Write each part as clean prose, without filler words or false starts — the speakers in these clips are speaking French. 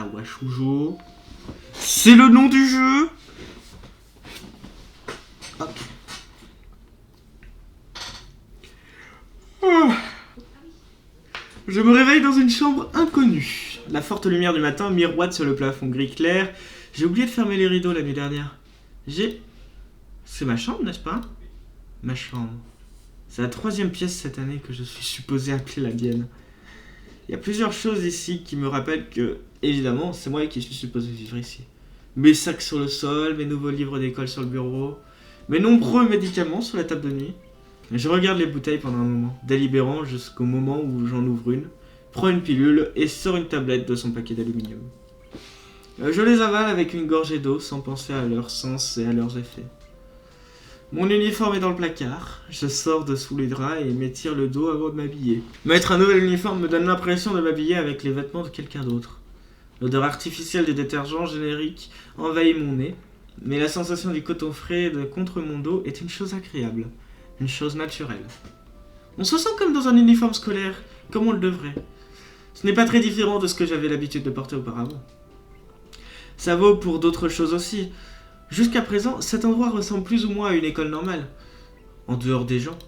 Kagawa Shujo. C'est le nom du jeu. Hop. Oh. Je me réveille dans une chambre inconnue. La forte lumière du matin miroite sur le plafond gris clair. J'ai oublié de fermer les rideaux la nuit dernière. C'est ma chambre, n'est-ce pas? Ma chambre. C'est la 3e pièce cette année que je suis supposé appeler la mienne. Il y a plusieurs choses ici qui me rappellent que, évidemment, c'est moi qui suis supposé vivre ici. Mes sacs sur le sol, mes nouveaux livres d'école sur le bureau, mes nombreux médicaments sur la table de nuit. Je regarde les bouteilles pendant un moment, délibérant jusqu'au moment où j'en ouvre une, prends une pilule et sors une tablette de son paquet d'aluminium. Je les avale avec une gorgée d'eau sans penser à leur sens et à leurs effets. Mon uniforme est dans le placard, je sors de sous les draps et m'étire le dos avant de m'habiller. Mettre un nouvel uniforme me donne l'impression de m'habiller avec les vêtements de quelqu'un d'autre. L'odeur artificielle du détergent générique envahit mon nez, mais la sensation du coton frais contre mon dos est une chose agréable, une chose naturelle. On se sent comme dans un uniforme scolaire, comme on le devrait. Ce n'est pas très différent de ce que j'avais l'habitude de porter auparavant. Ça vaut pour d'autres choses aussi. Jusqu'à présent, cet endroit ressemble plus ou moins à une école normale, en dehors des gens.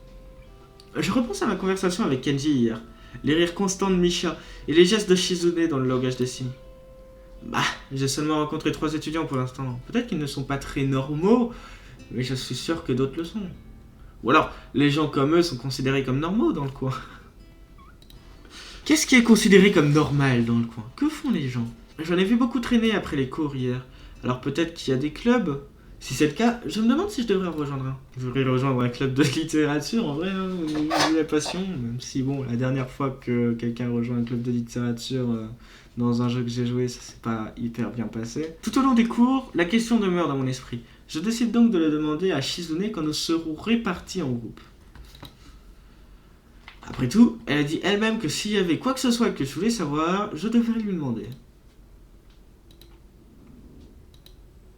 Je repense à ma conversation avec Kenji hier, les rires constants de Misha et les gestes de Shizune dans le langage des signes. J'ai seulement rencontré 3 étudiants pour l'instant. Peut-être qu'ils ne sont pas très normaux, mais je suis sûr que d'autres le sont. Ou alors, les gens comme eux sont considérés comme normaux dans le coin. Qu'est-ce qui est considéré comme normal dans le coin? Que font les gens? J'en ai vu beaucoup traîner après les cours hier. Alors peut-être qu'il y a des clubs. Si c'est le cas, je me demande si je devrais en rejoindre un. Je voudrais rejoindre un club de littérature, en vrai, j'ai la passion. Même si, bon, la dernière fois que quelqu'un rejoint un club de littérature dans un jeu que j'ai joué, ça s'est pas hyper bien passé. Tout au long des cours, la question demeure dans mon esprit. Je décide donc de le demander à Shizune quand nous serons répartis en groupe. Après tout, elle a dit elle-même que s'il y avait quoi que ce soit que je voulais savoir, je devrais lui demander.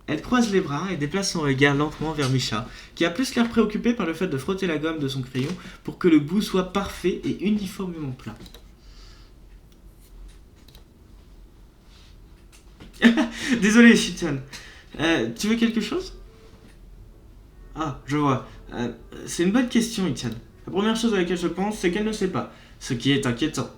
Elle croise les bras et déplace son regard lentement vers Misha, qui a plus l'air préoccupé par le fait de frotter la gomme de son crayon pour que le bout soit parfait et uniformément plat. Désolé, Shichan. Tu veux quelque chose? Ah, je vois. C'est une bonne question, Ichan. La première chose à laquelle je pense, c'est qu'elle ne sait pas, ce qui est inquiétant.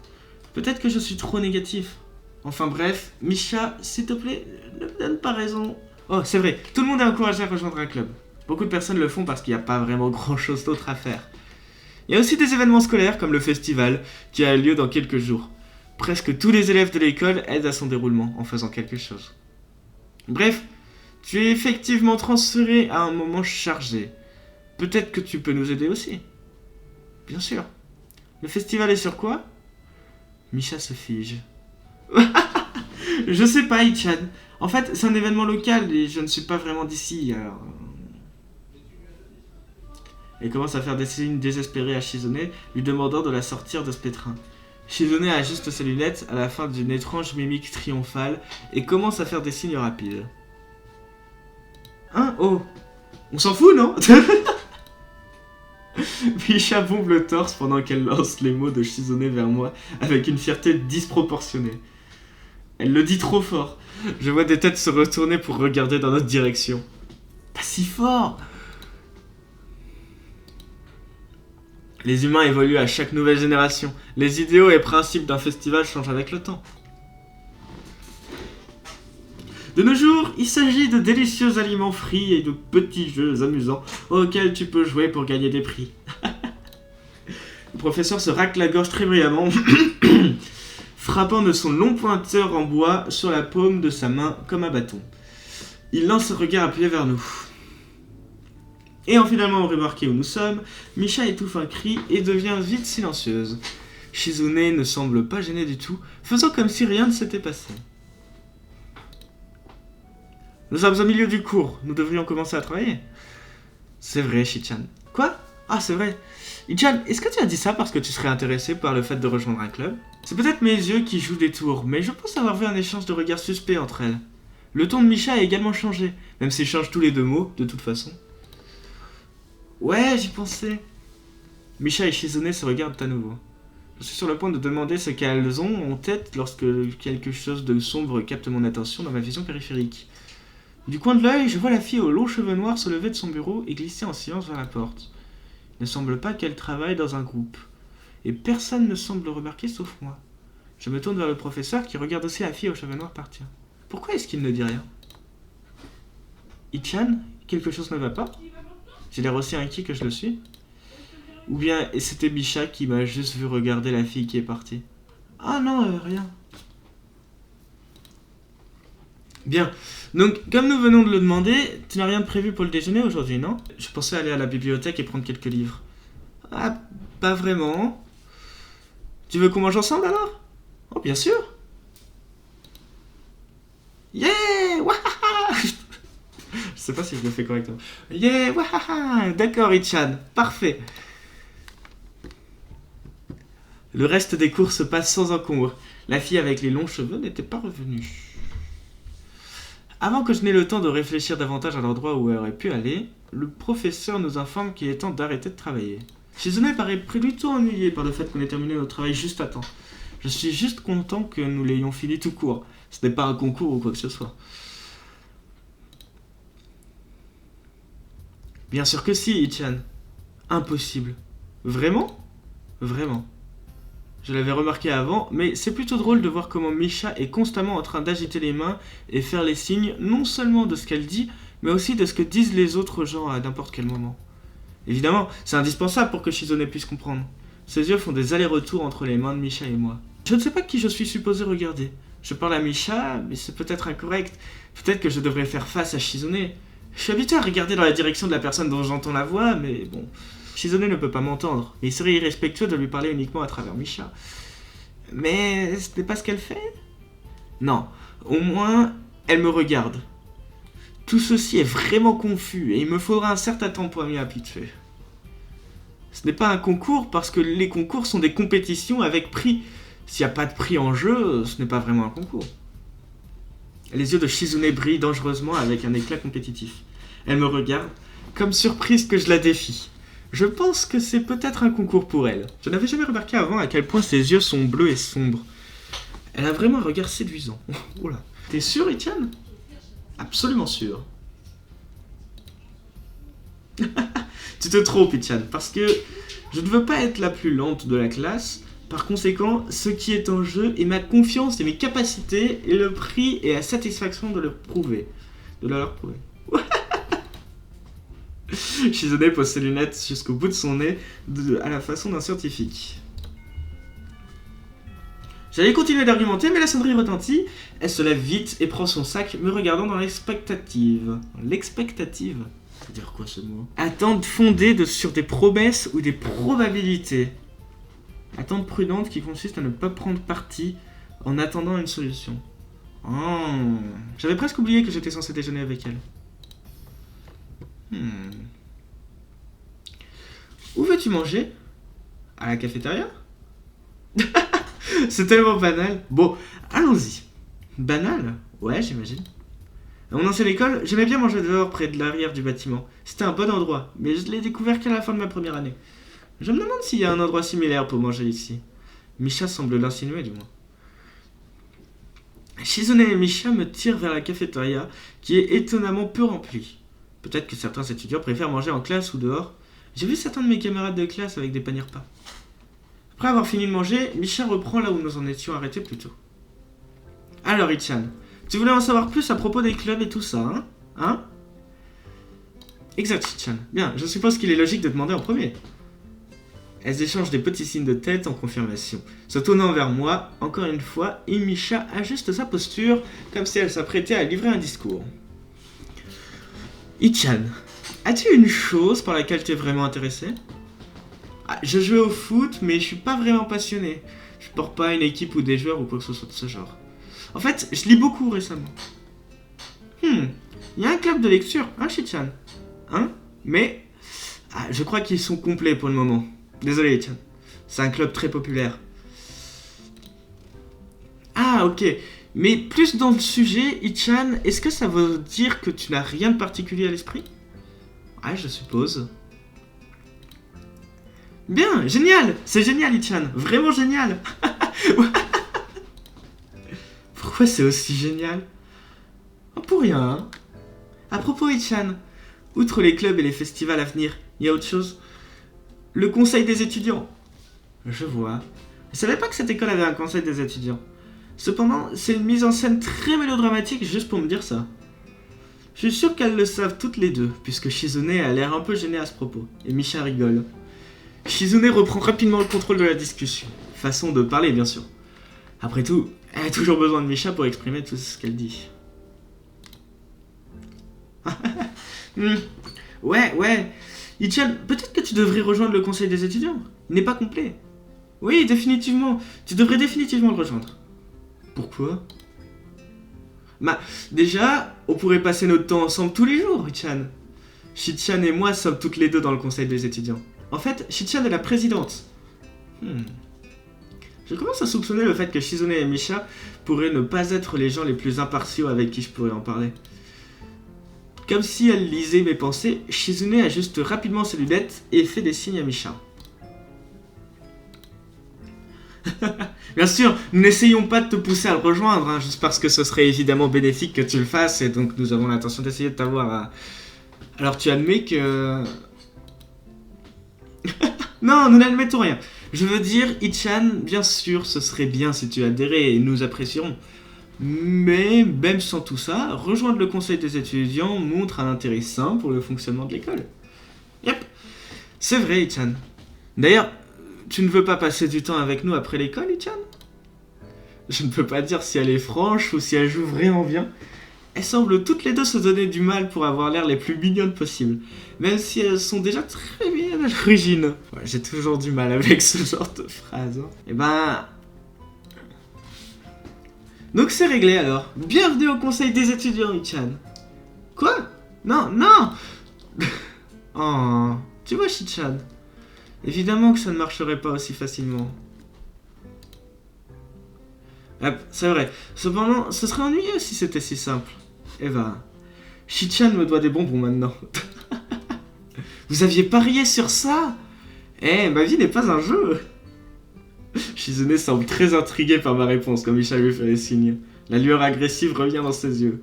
Peut-être que je suis trop négatif. Enfin bref, Misha, s'il te plaît, ne me donne pas raison. Oh, c'est vrai, tout le monde est encouragé à rejoindre un club. Beaucoup de personnes le font parce qu'il n'y a pas vraiment grand-chose d'autre à faire. Il y a aussi des événements scolaires comme le festival qui a lieu dans quelques jours. Presque tous les élèves de l'école aident à son déroulement en faisant quelque chose. Bref, tu es effectivement transféré à un moment chargé. Peut-être que tu peux nous aider aussi. Bien sûr. Le festival est sur quoi? Misha se fige. Je sais pas, Ichan. En fait, c'est un événement local et je ne suis pas vraiment d'ici, alors... Elle commence à faire des signes désespérés à Shizune, lui demandant de la sortir de ce pétrin. Shizune ajuste ses lunettes à la fin d'une étrange mimique triomphale et commence à faire des signes rapides. Hein? Oh! On s'en fout, non? Misha bombe le torse pendant qu'elle lance les mots de Shizune vers moi avec une fierté disproportionnée. Elle le dit trop fort. Je vois des têtes se retourner pour regarder dans notre direction. Pas si fort! Les humains évoluent à chaque nouvelle génération. Les idéaux et principes d'un festival changent avec le temps. De nos jours, il s'agit de délicieux aliments frits et de petits jeux amusants auxquels tu peux jouer pour gagner des prix. Le professeur se racle la gorge très bruyamment, frappant de son long pointeur en bois sur la paume de sa main comme un bâton. Il lance un regard appuyé vers nous. Ayant finalement remarqué où nous sommes, Misha étouffe un cri et devient vite silencieuse. Shizune ne semble pas gênée du tout, faisant comme si rien ne s'était passé. Nous sommes au milieu du cours, nous devrions commencer à travailler. C'est vrai, Shichan. Quoi? Ah, c'est vrai. Ichan, est-ce que tu as dit ça parce que tu serais intéressé par le fait de rejoindre un club? C'est peut-être mes yeux qui jouent des tours, mais je pense avoir vu un échange de regards suspects entre elles. Le ton de Misha a également changé, même s'il change tous les 2 mots, de toute façon. Ouais, j'y pensais. Misha et Shizune se regardent à nouveau. Je suis sur le point de demander ce qu'elles ont en tête lorsque quelque chose de sombre capte mon attention dans ma vision périphérique. Du coin de l'œil, je vois la fille aux longs cheveux noirs se lever de son bureau et glisser en silence vers la porte. Il ne semble pas qu'elle travaille dans un groupe. Et personne ne semble le remarquer sauf moi. Je me tourne vers le professeur qui regarde aussi la fille aux cheveux noirs partir. Pourquoi est-ce qu'il ne dit rien? Ichan, quelque chose ne va pas? J'ai l'air aussi inquiet que je le suis. Ou bien c'était Misha qui m'a juste vu regarder la fille qui est partie. Ah non, rien. Bien. Donc, comme nous venons de le demander, tu n'as rien de prévu pour le déjeuner aujourd'hui, non? Je pensais aller à la bibliothèque et prendre quelques livres. Ah, pas vraiment. Tu veux qu'on mange ensemble alors? Oh, bien sûr. Yeah! Wahaha! Je sais pas si je le fais correctement. Yeah! Wahaha! D'accord, Ichan. Parfait. Le reste des cours se passe sans encombre. La fille avec les longs cheveux n'était pas revenue. Avant que je n'aie le temps de réfléchir davantage à l'endroit où elle aurait pu aller, le professeur nous informe qu'il est temps d'arrêter de travailler. Shizune paraît plutôt ennuyé par le fait qu'on ait terminé notre travail juste à temps. Je suis juste content que nous l'ayons fini tout court. Ce n'est pas un concours ou quoi que ce soit. Bien sûr que si, Ichan. Impossible. Vraiment? Vraiment. Je l'avais remarqué avant, mais c'est plutôt drôle de voir comment Misha est constamment en train d'agiter les mains et faire les signes non seulement de ce qu'elle dit, mais aussi de ce que disent les autres gens à n'importe quel moment. Évidemment, c'est indispensable pour que Shizune puisse comprendre. Ses yeux font des allers-retours entre les mains de Misha et moi. Je ne sais pas qui je suis supposé regarder. Je parle à Misha, mais c'est peut-être incorrect. Peut-être que je devrais faire face à Shizune. Je suis habitué à regarder dans la direction de la personne dont j'entends la voix, mais bon... Shizune ne peut pas m'entendre, mais il serait irrespectueux de lui parler uniquement à travers Misha. Mais ce n'est pas ce qu'elle fait? Non, au moins, elle me regarde. Tout ceci est vraiment confus, et il me faudra un certain temps pour m'y habituer. Ce n'est pas un concours, parce que les concours sont des compétitions avec prix. S'il n'y a pas de prix en jeu, ce n'est pas vraiment un concours. Les yeux de Shizune brillent dangereusement avec un éclat compétitif. Elle me regarde, comme surprise que je la défie. Je pense que c'est peut-être un concours pour elle. Je n'avais jamais remarqué avant à quel point ses yeux sont bleus et sombres. Elle a vraiment un regard séduisant. Oh là. T'es sûr, Etienne? Absolument sûr. Tu te trompes, Etienne, parce que je ne veux pas être la plus lente de la classe. Par conséquent, ce qui est en jeu est ma confiance et mes capacités, et le prix et la satisfaction de leur prouver. De leur prouver. Shizune pose ses lunettes jusqu'au bout de son nez, à la façon d'un scientifique. J'allais continuer d'argumenter, mais la sonnerie retentit. Elle se lève vite et prend son sac, me regardant dans l'expectative. L'expectative? Ça veut dire quoi ce mot? Attente fondée sur des promesses ou des probabilités. Attente prudente qui consiste à ne pas prendre parti en attendant une solution. Oh. J'avais presque oublié que j'étais censé déjeuner avec elle. Où veux-tu manger? À la cafétéria? C'est tellement banal. Bon, allons-y. Banal? Ouais, j'imagine. À mon ancienne école, j'aimais bien manger dehors près de l'arrière du bâtiment. C'était un bon endroit, mais je l'ai découvert qu'à la fin de ma première année. Je me demande s'il y a un endroit similaire pour manger ici. Misha semble l'insinuer du moins. Shizune et Misha me tirent vers la cafétéria, qui est étonnamment peu remplie. Peut-être que certains étudiants préfèrent manger en classe ou dehors. J'ai vu certains de mes camarades de classe avec des paniers repas. Après avoir fini de manger, Misha reprend là où nous en étions arrêtés plus tôt. Alors, Ichan, tu voulais en savoir plus à propos des clubs et tout ça, hein? Exact, Ichan. Bien, je suppose qu'il est logique de demander en premier. Elles échangent des petits signes de tête en confirmation. Se tournant vers moi, encore une fois, et Misha ajuste sa posture comme si elle s'apprêtait à livrer un discours. Ichan, as-tu une chose par laquelle tu es vraiment intéressé? Je joue au foot, mais je suis pas vraiment passionné. Je porte pas une équipe ou des joueurs ou quoi que ce soit de ce genre. En fait, je lis beaucoup récemment. Il y a un club de lecture, hein, Shichan? Hein? Mais je crois qu'ils sont complets pour le moment. Désolé, Ichan. C'est un club très populaire. Ah, ok. Mais plus dans le sujet, Ichan, est-ce que ça veut dire que tu n'as rien de particulier à l'esprit? Ouais, je suppose. Bien, génial. C'est génial, Ichan. Vraiment génial. Pourquoi c'est aussi génial? Oh, pour rien, hein. À propos, Ichan, outre les clubs et les festivals à venir, il y a autre chose. Le conseil des étudiants. Je vois. Je savais pas que cette école avait un conseil des étudiants. Cependant, c'est une mise en scène très mélodramatique juste pour me dire ça. Je suis sûr qu'elles le savent toutes les deux, puisque Shizune a l'air un peu gênée à ce propos, et Misha rigole. Shizune reprend rapidement le contrôle de la discussion. Façon de parler, bien sûr. Après tout, elle a toujours besoin de Misha pour exprimer tout ce qu'elle dit. Ouais. Ichan, peut-être que tu devrais rejoindre le conseil des étudiants. Il n'est pas complet. Oui, définitivement. Tu devrais définitivement le rejoindre. Pourquoi? Bah, déjà, on pourrait passer notre temps ensemble tous les jours, Ichan. Shichan et moi sommes toutes les deux dans le conseil des étudiants. En fait, Shichan est la présidente. Je commence à soupçonner le fait que Shizune et Misha pourraient ne pas être les gens les plus impartiaux avec qui je pourrais en parler. Comme si elle lisait mes pensées, Shizune ajuste rapidement ses lunettes et fait des signes à Misha. Bien sûr, nous n'essayons pas de te pousser à le rejoindre, hein, juste parce que ce serait évidemment bénéfique que tu le fasses, et donc nous avons l'intention d'essayer de t'avoir à... Alors tu admets que... Non, nous n'admettons rien. Je veux dire, Ichan, bien sûr, ce serait bien si tu adhérais, et nous apprécierons. Mais même sans tout ça, rejoindre le conseil des étudiants montre un intérêt sain pour le fonctionnement de l'école. Yep, c'est vrai, Ichan. D'ailleurs, tu ne veux pas passer du temps avec nous après l'école, Ichan? Je ne peux pas dire si elle est franche ou si elle joue vraiment bien. Elles semblent toutes les deux se donner du mal pour avoir l'air les plus mignonnes possibles, même si elles sont déjà très bien à l'origine. Ouais, j'ai toujours du mal avec ce genre de phrase. Hein. Et ben... Donc c'est réglé alors. Bienvenue au conseil des étudiants, Ichan. Quoi? Non. Oh, tu vois, Shichan. Évidemment que ça ne marcherait pas aussi facilement. C'est vrai. Cependant, ce serait ennuyeux si c'était si simple. Eva, Shichan me doit des bonbons maintenant. Vous aviez parié sur ça? Ma vie n'est pas un jeu. Shizune semble très intriguée par ma réponse, comme Misha lui fait les signes. La lueur agressive revient dans ses yeux.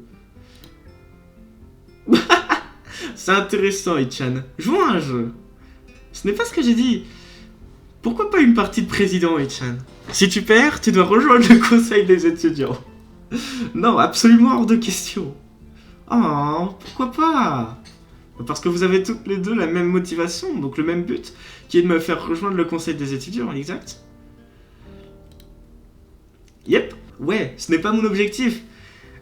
C'est intéressant, Ichan. Jouons à un jeu. Ce n'est pas ce que j'ai dit. Pourquoi pas une partie de président, Ichan? Si tu perds, tu dois rejoindre le conseil des étudiants. Non, absolument hors de question. Oh, pourquoi pas? Parce que vous avez toutes les deux la même motivation, donc le même but, qui est de me faire rejoindre le conseil des étudiants, exact? Yep, ouais, ce n'est pas mon objectif.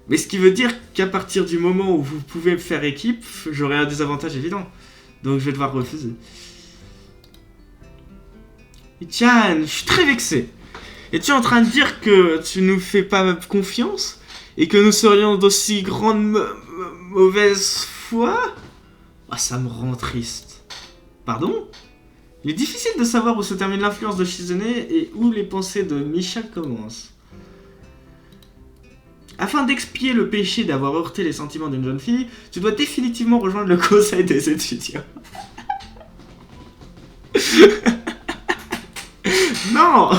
Mais ce qui veut dire qu'à partir du moment où vous pouvez faire équipe, j'aurai un désavantage évident. Donc je vais devoir refuser. Ichan, je suis très vexé. Es-tu en train de dire que tu nous fais pas confiance? Et que nous serions d'aussi grande mauvaise foi? Ah, ça me rend triste. Pardon? Il est difficile de savoir où se termine l'influence de Shizune et où les pensées de Misha commencent. Afin d'expier le péché d'avoir heurté les sentiments d'une jeune fille, tu dois définitivement rejoindre le conseil des étudiants. Non.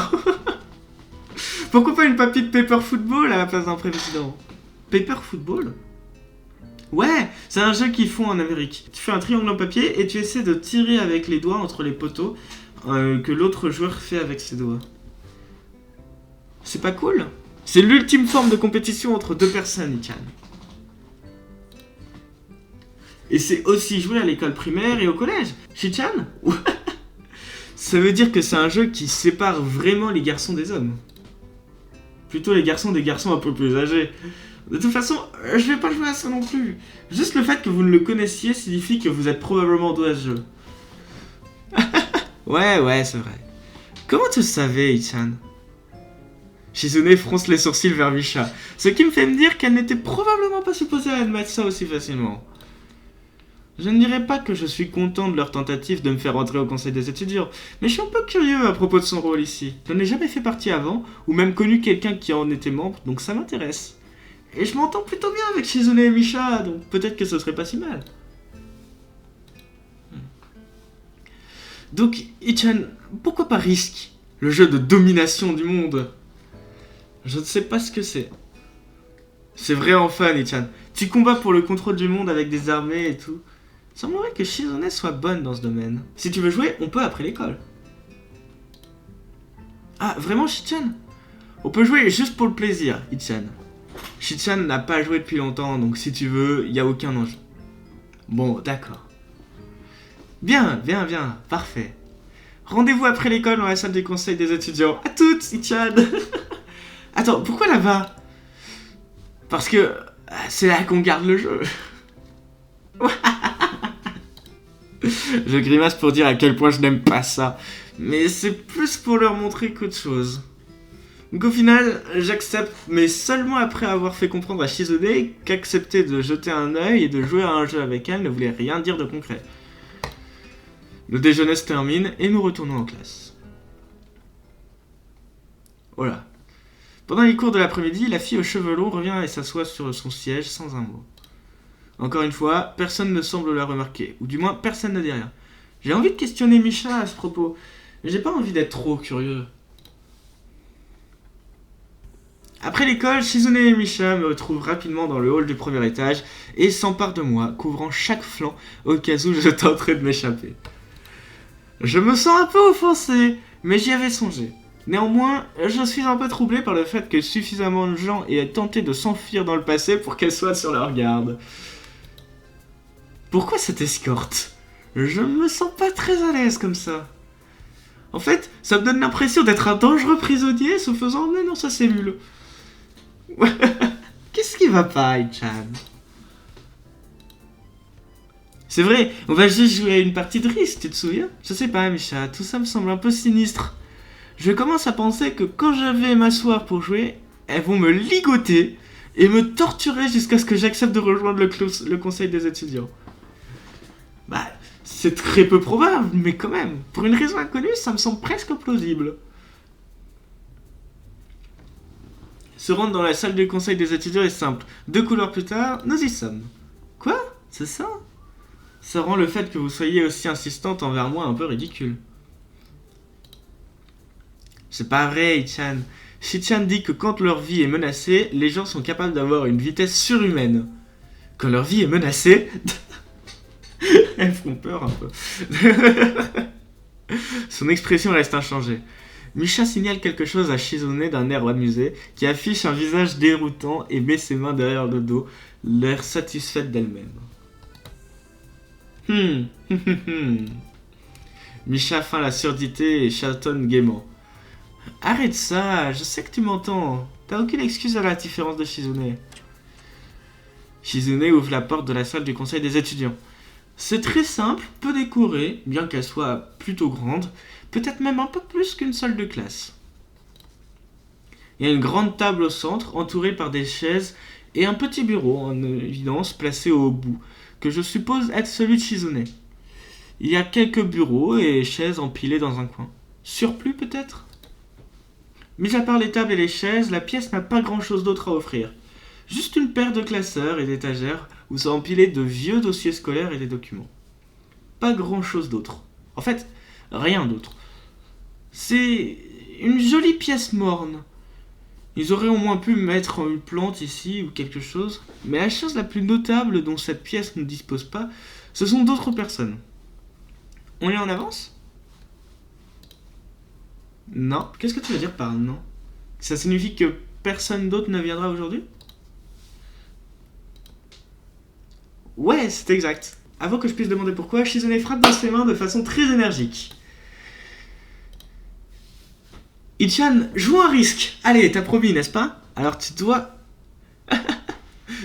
Pourquoi pas une papille de Paper Football à la place d'un président? Paper Football? Ouais, c'est un jeu qu'ils font en Amérique. Tu fais un triangle en papier et tu essaies de tirer avec les doigts entre les poteaux que l'autre joueur fait avec ses doigts. C'est pas cool? C'est l'ultime forme de compétition entre deux personnes, Ichan. Et c'est aussi joué à l'école primaire et au collège. Shichan? Ça veut dire que c'est un jeu qui sépare vraiment les garçons des hommes. Plutôt les garçons des garçons un peu plus âgés. De toute façon, je vais pas jouer à ça non plus. Juste le fait que vous ne le connaissiez signifie que vous êtes probablement doué à ce jeu. Ouais, c'est vrai. Comment tu le savais, Ichan? Shizune fronce les sourcils vers Misha, ce qui me fait me dire qu'elle n'était probablement pas supposée admettre ça aussi facilement. Je ne dirais pas que je suis content de leur tentative de me faire entrer au conseil des étudiants, mais je suis un peu curieux à propos de son rôle ici. Je n'ai jamais fait partie avant, ou même connu quelqu'un qui en était membre, donc ça m'intéresse. Et je m'entends plutôt bien avec Shizune et Misha, donc peut-être que ce serait pas si mal. Donc, Ichan, pourquoi pas Risk, le jeu de domination du monde? Je ne sais pas ce que c'est. C'est vraiment fun, Ichan. Tu combats pour le contrôle du monde avec des armées et tout. Il semblerait que Shizune soit bonne dans ce domaine. Si tu veux jouer, on peut après l'école. Ah, vraiment, Shichan? On peut jouer juste pour le plaisir, Ichan. Shichan n'a pas joué depuis longtemps, donc si tu veux, il n'y a aucun enjeu. Bon, d'accord. Bien, parfait. Rendez-vous après l'école dans la salle du conseil des étudiants. À toutes, Ichan. Attends, pourquoi là-bas? Parce que c'est là qu'on garde le jeu. Je grimace pour dire à quel point je n'aime pas ça. Mais c'est plus pour leur montrer qu'autre chose. Donc au final, j'accepte, mais seulement après avoir fait comprendre à Shizune qu'accepter de jeter un œil et de jouer à un jeu avec elle ne voulait rien dire de concret. Le déjeuner se termine et nous retournons en classe. Voilà. Pendant les cours de l'après-midi, la fille aux cheveux longs revient et s'assoit sur son siège sans un mot. Encore une fois, personne ne semble la remarquer, ou du moins personne ne dit rien. J'ai envie de questionner Misha à ce propos, mais j'ai pas envie d'être trop curieux. Après l'école, Shizune et Misha me retrouvent rapidement dans le hall du premier étage et s'emparent de moi, couvrant chaque flanc au cas où je tenterais de m'échapper. Je me sens un peu offensé, mais j'y avais songé. Néanmoins, je suis un peu troublé par le fait que suffisamment de gens aient tenté de s'enfuir dans le passé pour qu'elles soient sur leur garde. Pourquoi cette escorte? Je me sens pas très à l'aise comme ça. En fait, ça me donne l'impression d'être un dangereux prisonnier se faisant emmener dans sa cellule. Qu'est-ce qui va pas, Ichan? C'est vrai, on va juste jouer à une partie de Risk, tu te souviens? Je sais pas, Misha, tout ça me semble un peu sinistre. Je commence à penser que quand je vais m'asseoir pour jouer, elles vont me ligoter et me torturer jusqu'à ce que j'accepte de rejoindre le conseil des étudiants. Bah, c'est très peu probable, mais quand même, pour une raison inconnue, ça me semble presque plausible. Se rendre dans la salle du conseil des étudiants est simple. 2 couloirs plus tard, nous y sommes. Quoi? C'est ça? Ça rend le fait que vous soyez aussi insistante envers moi un peu ridicule. C'est pas vrai, Ichan. Shichan dit que quand leur vie est menacée, les gens sont capables d'avoir une vitesse surhumaine. Quand leur vie est menacée... Elles font peur un peu. Son expression reste inchangée. Misha signale quelque chose à Shizune d'un air amusé, qui affiche un visage déroutant et met ses mains derrière le dos, l'air satisfaite d'elle-même. Misha feint la surdité et chatonne gaiement. Arrête ça, je sais que tu m'entends. T'as aucune excuse à la différence de Shizune. Shizune ouvre la porte de la salle du conseil des étudiants. C'est très simple, peu décoré, bien qu'elle soit plutôt grande, peut-être même un peu plus qu'une salle de classe. Il y a une grande table au centre, entourée par des chaises, et un petit bureau en évidence placé au bout, que je suppose être celui de Shizune. Il y a quelques bureaux et chaises empilées dans un coin. Surplus peut-être? Mis à part les tables et les chaises, la pièce n'a pas grand-chose d'autre à offrir. Juste une paire de classeurs et d'étagères où sont empilés de vieux dossiers scolaires et des documents. Pas grand-chose d'autre. En fait, rien d'autre. C'est une jolie pièce morne. Ils auraient au moins pu mettre une plante ici ou quelque chose, mais la chose la plus notable dont cette pièce ne dispose pas, ce sont d'autres personnes. On est en avance? Non. Qu'est-ce que tu veux dire par non? Ça signifie que personne d'autre ne viendra aujourd'hui? Ouais, c'est exact. Avant que je puisse demander pourquoi, Shizune frappe dans ses mains de façon très énergique. Ichan, joue un risque. Allez, t'as promis, n'est-ce pas? Alors tu dois...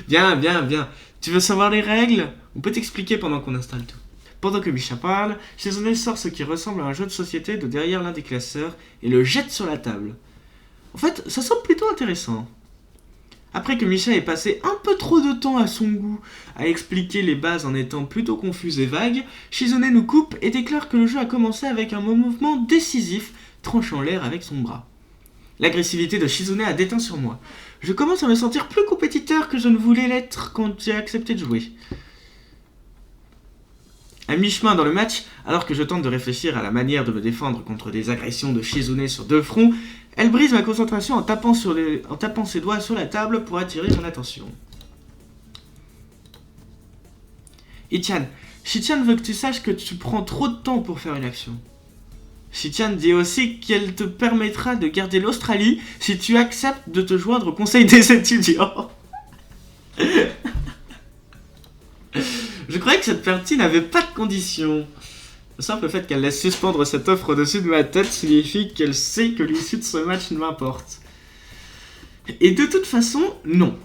Bien. Tu veux savoir les règles? On peut t'expliquer pendant qu'on installe tout. Pendant que Misha parle, Shizune sort ce qui ressemble à un jeu de société de derrière l'un des classeurs et le jette sur la table. En fait, ça semble plutôt intéressant. Après que Misha ait passé un peu trop de temps à son goût à expliquer les bases en étant plutôt confuse et vague, Shizune nous coupe et déclare que le jeu a commencé avec un mouvement décisif, tranchant l'air avec son bras. L'agressivité de Shizune a déteint sur moi. Je commence à me sentir plus compétiteur que je ne voulais l'être quand j'ai accepté de jouer. À mi-chemin dans le match, alors que je tente de réfléchir à la manière de me défendre contre des agressions de Shizune sur deux fronts, elle brise ma concentration en tapant ses doigts sur la table pour attirer mon attention. Ichan, Shichan veut que tu saches que tu prends trop de temps pour faire une action. Shichan dit aussi qu'elle te permettra de garder l'Australie si tu acceptes de te joindre au conseil des étudiants. Je croyais que cette partie n'avait pas de conditions. Le simple fait qu'elle laisse suspendre cette offre au-dessus de ma tête signifie qu'elle sait que l'issue de ce match m'importe. Et de toute façon, non.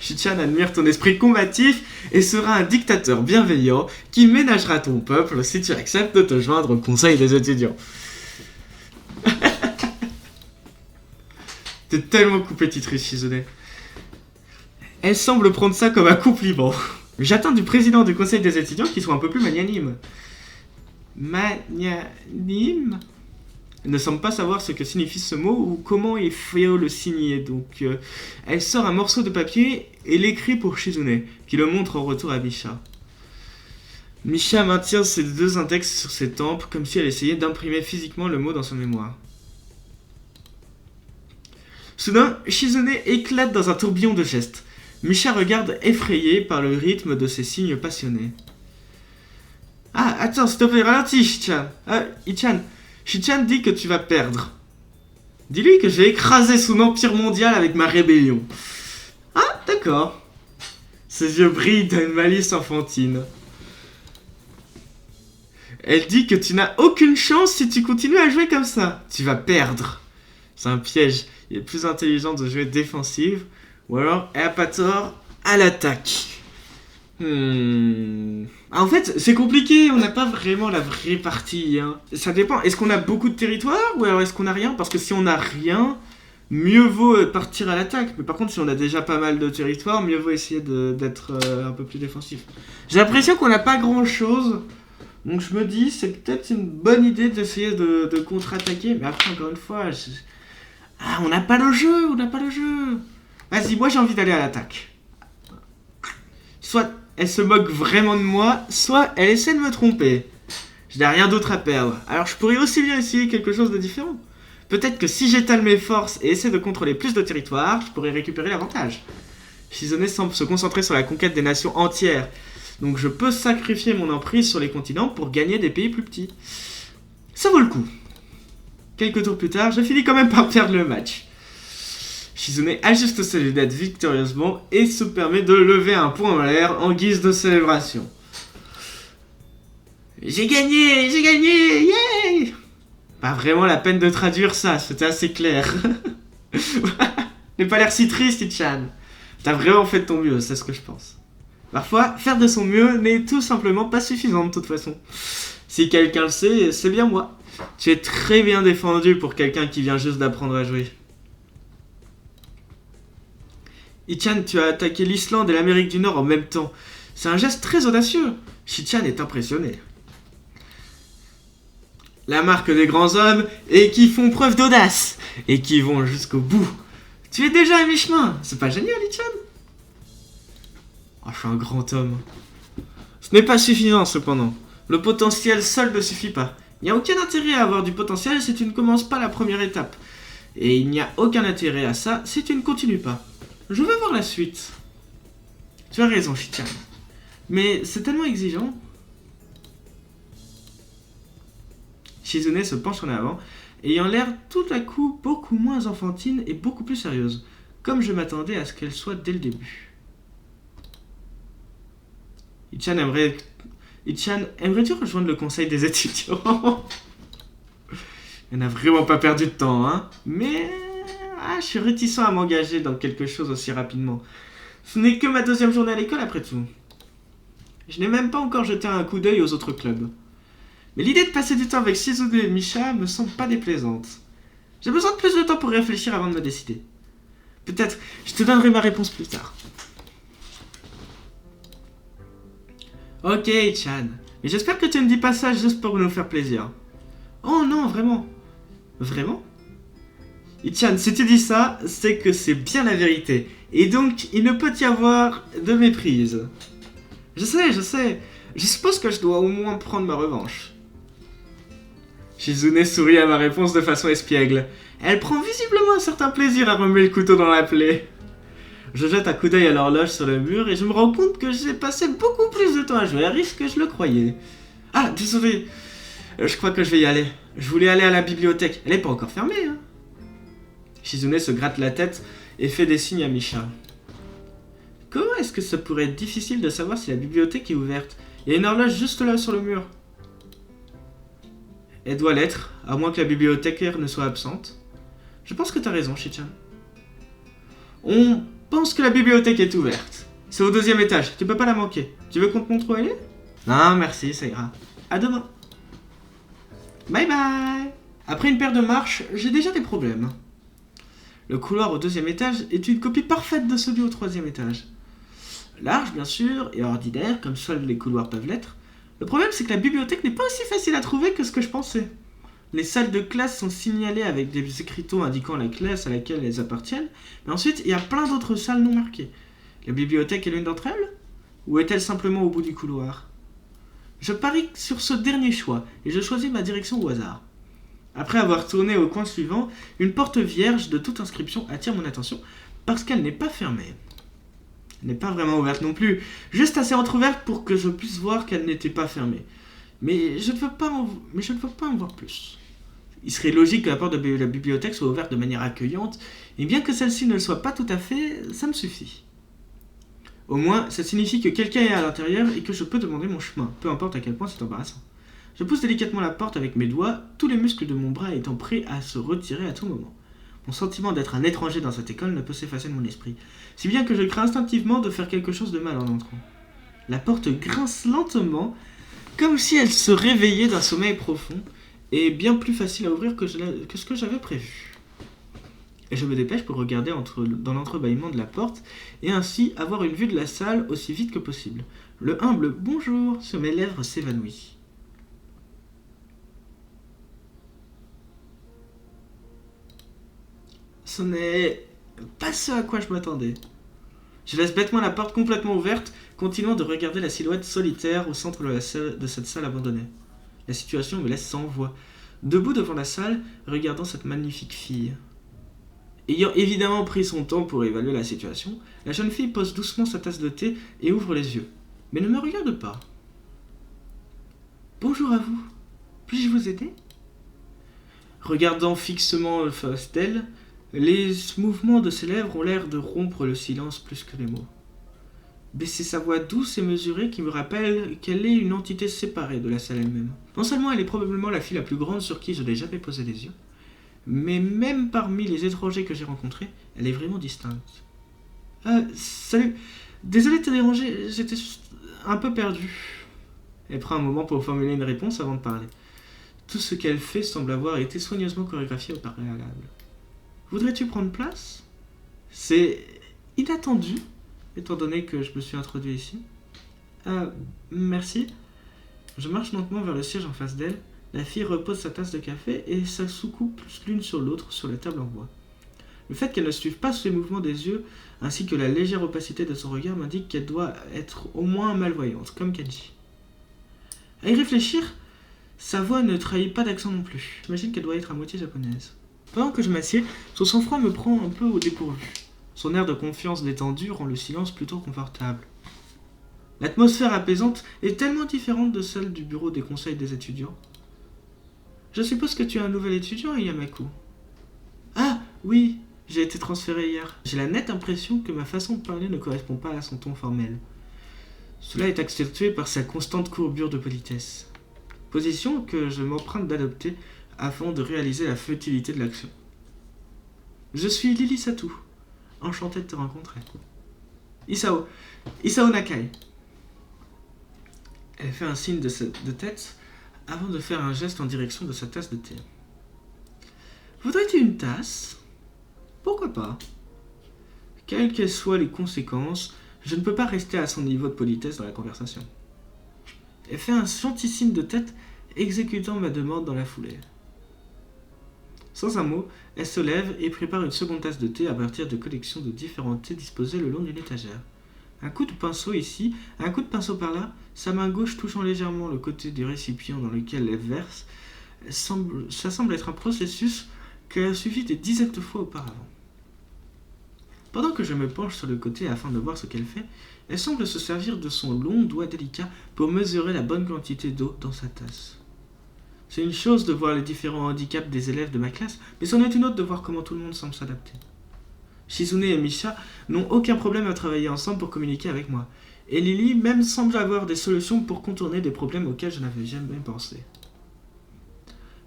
Shichan admire ton esprit combatif et sera un dictateur bienveillant qui ménagera ton peuple si tu acceptes de te joindre au conseil des étudiants. T'es tellement coupé titré, Shizune. Elle semble prendre ça comme un compliment. J'attends du président du conseil des étudiants qu'il soit un peu plus magnanime. Magnanime ? Elle ne semble pas savoir ce que signifie ce mot ou comment il faut le signer, donc elle sort un morceau de papier et l'écrit pour Shizune, qui le montre en retour à Misha. Misha maintient ses deux index sur ses tempes, comme si elle essayait d'imprimer physiquement le mot dans son mémoire. Soudain, Shizune éclate dans un tourbillon de gestes. Misha regarde effrayée par le rythme de ses signes passionnés. Ah, attends, s'il te plaît, ralentis, Shichan. Ichan, Shichan dit que tu vas perdre. Dis-lui que j'ai écrasé son empire mondial avec ma rébellion. Ah, d'accord. Ses yeux brillent d'une malice enfantine. Elle dit que tu n'as aucune chance si tu continues à jouer comme ça. Tu vas perdre. C'est un piège. Il est plus intelligent de jouer défensive. Ou alors, elle a pas tort, à l'attaque. En fait, c'est compliqué, on n'a pas vraiment la vraie partie. Hein. Ça dépend, est-ce qu'on a beaucoup de territoire ou alors est-ce qu'on a rien? Parce que si on a rien, mieux vaut partir à l'attaque. Mais par contre, si on a déjà pas mal de territoire, mieux vaut essayer d'être un peu plus défensif. J'ai l'impression qu'on n'a pas grand-chose. Donc je me dis, c'est peut-être une bonne idée d'essayer de contre-attaquer. Mais après, encore une fois, on n'a pas le jeu, Vas-y, moi j'ai envie d'aller à l'attaque. Soit elle se moque vraiment de moi, soit elle essaie de me tromper. Je n'ai rien d'autre à perdre, alors je pourrais aussi bien essayer quelque chose de différent. Peut-être que si j'étale mes forces et essaie de contrôler plus de territoire, je pourrais récupérer l'avantage. Shizune semble se concentrer sur la conquête des nations entières, donc je peux sacrifier mon emprise sur les continents pour gagner des pays plus petits. Ça vaut le coup. Quelques tours plus tard, je finis quand même par perdre le match. Shizune ajuste ses lunettes victorieusement et se permet de lever un poing en l'air en guise de célébration. J'ai gagné, yeah! Pas vraiment la peine de traduire ça, c'était assez clair. N'ai pas l'air si triste, Ichan. T'as vraiment fait de ton mieux, c'est ce que je pense. Parfois, faire de son mieux n'est tout simplement pas suffisant de toute façon. Si quelqu'un le sait, c'est bien moi. Tu es très bien défendu pour quelqu'un qui vient juste d'apprendre à jouer. Ichan, tu as attaqué l'Islande et l'Amérique du Nord en même temps. C'est un geste très audacieux. Shichan est impressionné. La marque des grands hommes et qui font preuve d'audace et qui vont jusqu'au bout. Tu es déjà à mi-chemin. C'est pas génial, Ichan? Oh, je suis un grand homme. Ce n'est pas suffisant, cependant. Le potentiel seul ne suffit pas. Il n'y a aucun intérêt à avoir du potentiel si tu ne commences pas la première étape. Et il n'y a aucun intérêt à ça si tu ne continues pas. Je veux voir la suite. Tu as raison, Shichan. Mais c'est tellement exigeant. Shizune se penche en avant, ayant l'air tout à coup beaucoup moins enfantine et beaucoup plus sérieuse, comme je m'attendais à ce qu'elle soit dès le début. Ichan, aimerais-tu rejoindre le conseil des étudiants? Elle n'a vraiment pas perdu de temps, hein. Mais je suis réticent à m'engager dans quelque chose aussi rapidement. Ce n'est que ma deuxième journée à l'école après tout. Je n'ai même pas encore jeté un coup d'œil aux autres clubs. Mais l'idée de passer du temps avec Shizune et Misha me semble pas déplaisante. J'ai besoin de plus de temps pour réfléchir avant de me décider. Peut-être, je te donnerai ma réponse plus tard. Ok, Chan. Mais j'espère que tu ne dis pas ça juste pour nous faire plaisir. Oh non, vraiment. Vraiment? Ichan, si tu dis ça, c'est que c'est bien la vérité. Et donc, il ne peut y avoir de méprise. Je sais. Je suppose que je dois au moins prendre ma revanche. Shizune sourit à ma réponse de façon espiègle. Elle prend visiblement un certain plaisir à remuer le couteau dans la plaie. Je jette un coup d'œil à l'horloge sur le mur et je me rends compte que j'ai passé beaucoup plus de temps à jouer à Risk que je le croyais. Ah, désolé. Je crois que je vais y aller. Je voulais aller à la bibliothèque. Elle n'est pas encore fermée, hein. Shizune se gratte la tête et fait des signes à Misha. Comment est-ce que ça pourrait être difficile de savoir si la bibliothèque est ouverte? Il y a une horloge juste là sur le mur. Elle doit l'être, à moins que la bibliothécaire ne soit absente. Je pense que t'as raison, Shichan. On pense que la bibliothèque est ouverte. C'est au 2e étage, tu peux pas la manquer. Tu veux qu'on te montre où elle est? Non, merci, ça ira. À demain. Bye bye. Après une paire de marches, j'ai déjà des problèmes. Le couloir au 2e étage est une copie parfaite de celui au 3e étage. Large, bien sûr, et ordinaire, comme seuls les couloirs peuvent l'être. Le problème, c'est que la bibliothèque n'est pas aussi facile à trouver que ce que je pensais. Les salles de classe sont signalées avec des écriteaux indiquant la classe à laquelle elles appartiennent, mais ensuite, il y a plein d'autres salles non marquées. La bibliothèque est l'une d'entre elles? Ou est-elle simplement au bout du couloir? Je parie sur ce dernier choix, et je choisis ma direction au hasard. Après avoir tourné au coin suivant, une porte vierge de toute inscription attire mon attention, parce qu'elle n'est pas fermée. Elle n'est pas vraiment ouverte non plus, juste assez entrouverte pour que je puisse voir qu'elle n'était pas fermée. Mais je ne veux pas en voir plus. Il serait logique que la porte de la bibliothèque soit ouverte de manière accueillante, et bien que celle-ci ne le soit pas tout à fait, ça me suffit. Au moins, ça signifie que quelqu'un est à l'intérieur et que je peux demander mon chemin, peu importe à quel point c'est embarrassant. Je pousse délicatement la porte avec mes doigts, tous les muscles de mon bras étant prêts à se retirer à tout moment. Mon sentiment d'être un étranger dans cette école ne peut s'effacer de mon esprit, si bien que je crains instinctivement de faire quelque chose de mal en entrant. La porte grince lentement, comme si elle se réveillait d'un sommeil profond, et bien plus facile à ouvrir que ce que j'avais prévu. Et je me dépêche pour regarder dans l'entrebâillement de la porte, et ainsi avoir une vue de la salle aussi vite que possible. Le humble « bonjour » sur mes lèvres s'évanouit. Ce n'est pas ce à quoi je m'attendais. Je laisse bêtement la porte complètement ouverte, continuant de regarder la silhouette solitaire au centre de cette salle abandonnée. La situation me laisse sans voix, debout devant la salle, regardant cette magnifique fille. Ayant évidemment pris son temps pour évaluer la situation, la jeune fille pose doucement sa tasse de thé et ouvre les yeux, mais ne me regarde pas. « Bonjour à vous. Puis-je vous aider ?» Regardant fixement le face d'elle, les mouvements de ses lèvres ont l'air de rompre le silence plus que les mots. Mais c'est sa voix douce et mesurée qui me rappelle qu'elle est une entité séparée de la salle elle-même. Non seulement elle est probablement la fille la plus grande sur qui je n'ai jamais posé les yeux, mais même parmi les étrangers que j'ai rencontrés, elle est vraiment distincte. Salut. Désolé de te déranger, j'étais juste un peu perdue. Elle prend un moment pour formuler une réponse avant de parler. Tout ce qu'elle fait semble avoir été soigneusement chorégraphié au préalable. Voudrais-tu prendre place? C'est inattendu, étant donné que je me suis introduit ici. Merci. Je marche lentement vers le siège en face d'elle. La fille repose sa tasse de café et sa soucoupe l'une sur l'autre sur la table en bois. Le fait qu'elle ne suive pas les mouvements des yeux, ainsi que la légère opacité de son regard, m'indique qu'elle doit être au moins malvoyante, comme Kenji. À y réfléchir, sa voix ne trahit pas d'accent non plus. J'imagine qu'elle doit être à moitié japonaise. Pendant que je m'assieds, son sang-froid me prend un peu au dépourvu. Son air de confiance détendu rend le silence plutôt confortable. L'atmosphère apaisante est tellement différente de celle du bureau des conseils des étudiants. Je suppose que tu es un nouvel étudiant, Yamaku. Ah, oui, j'ai été transféré hier. J'ai la nette impression que ma façon de parler ne correspond pas à son ton formel. Cela est accentué par sa constante courbure de politesse. Position que je m'emprunte d'adopter afin de réaliser la futilité de l'action. Je suis Lily Satou. Enchanté de te rencontrer. Isao Nakai. Elle fait un signe de tête avant de faire un geste en direction de sa tasse de thé. Voudrais-tu une tasse? Pourquoi pas? Quelles qu'elles soient les conséquences, je ne peux pas rester à son niveau de politesse dans la conversation. Elle fait un gentil signe de tête, exécutant ma demande dans la foulée. Sans un mot, elle se lève et prépare une seconde tasse de thé à partir de collections de différents thés disposés le long d'une étagère. Un coup de pinceau ici, un coup de pinceau par là, sa main gauche touchant légèrement le côté du récipient dans lequel elle verse, ça semble être un processus qu'elle a suivi des dizaines de fois auparavant. Pendant que je me penche sur le côté afin de voir ce qu'elle fait, elle semble se servir de son long doigt délicat pour mesurer la bonne quantité d'eau dans sa tasse. C'est une chose de voir les différents handicaps des élèves de ma classe, mais c'en est une autre de voir comment tout le monde semble s'adapter. Shizune et Misha n'ont aucun problème à travailler ensemble pour communiquer avec moi, et Lily même semble avoir des solutions pour contourner des problèmes auxquels je n'avais jamais pensé.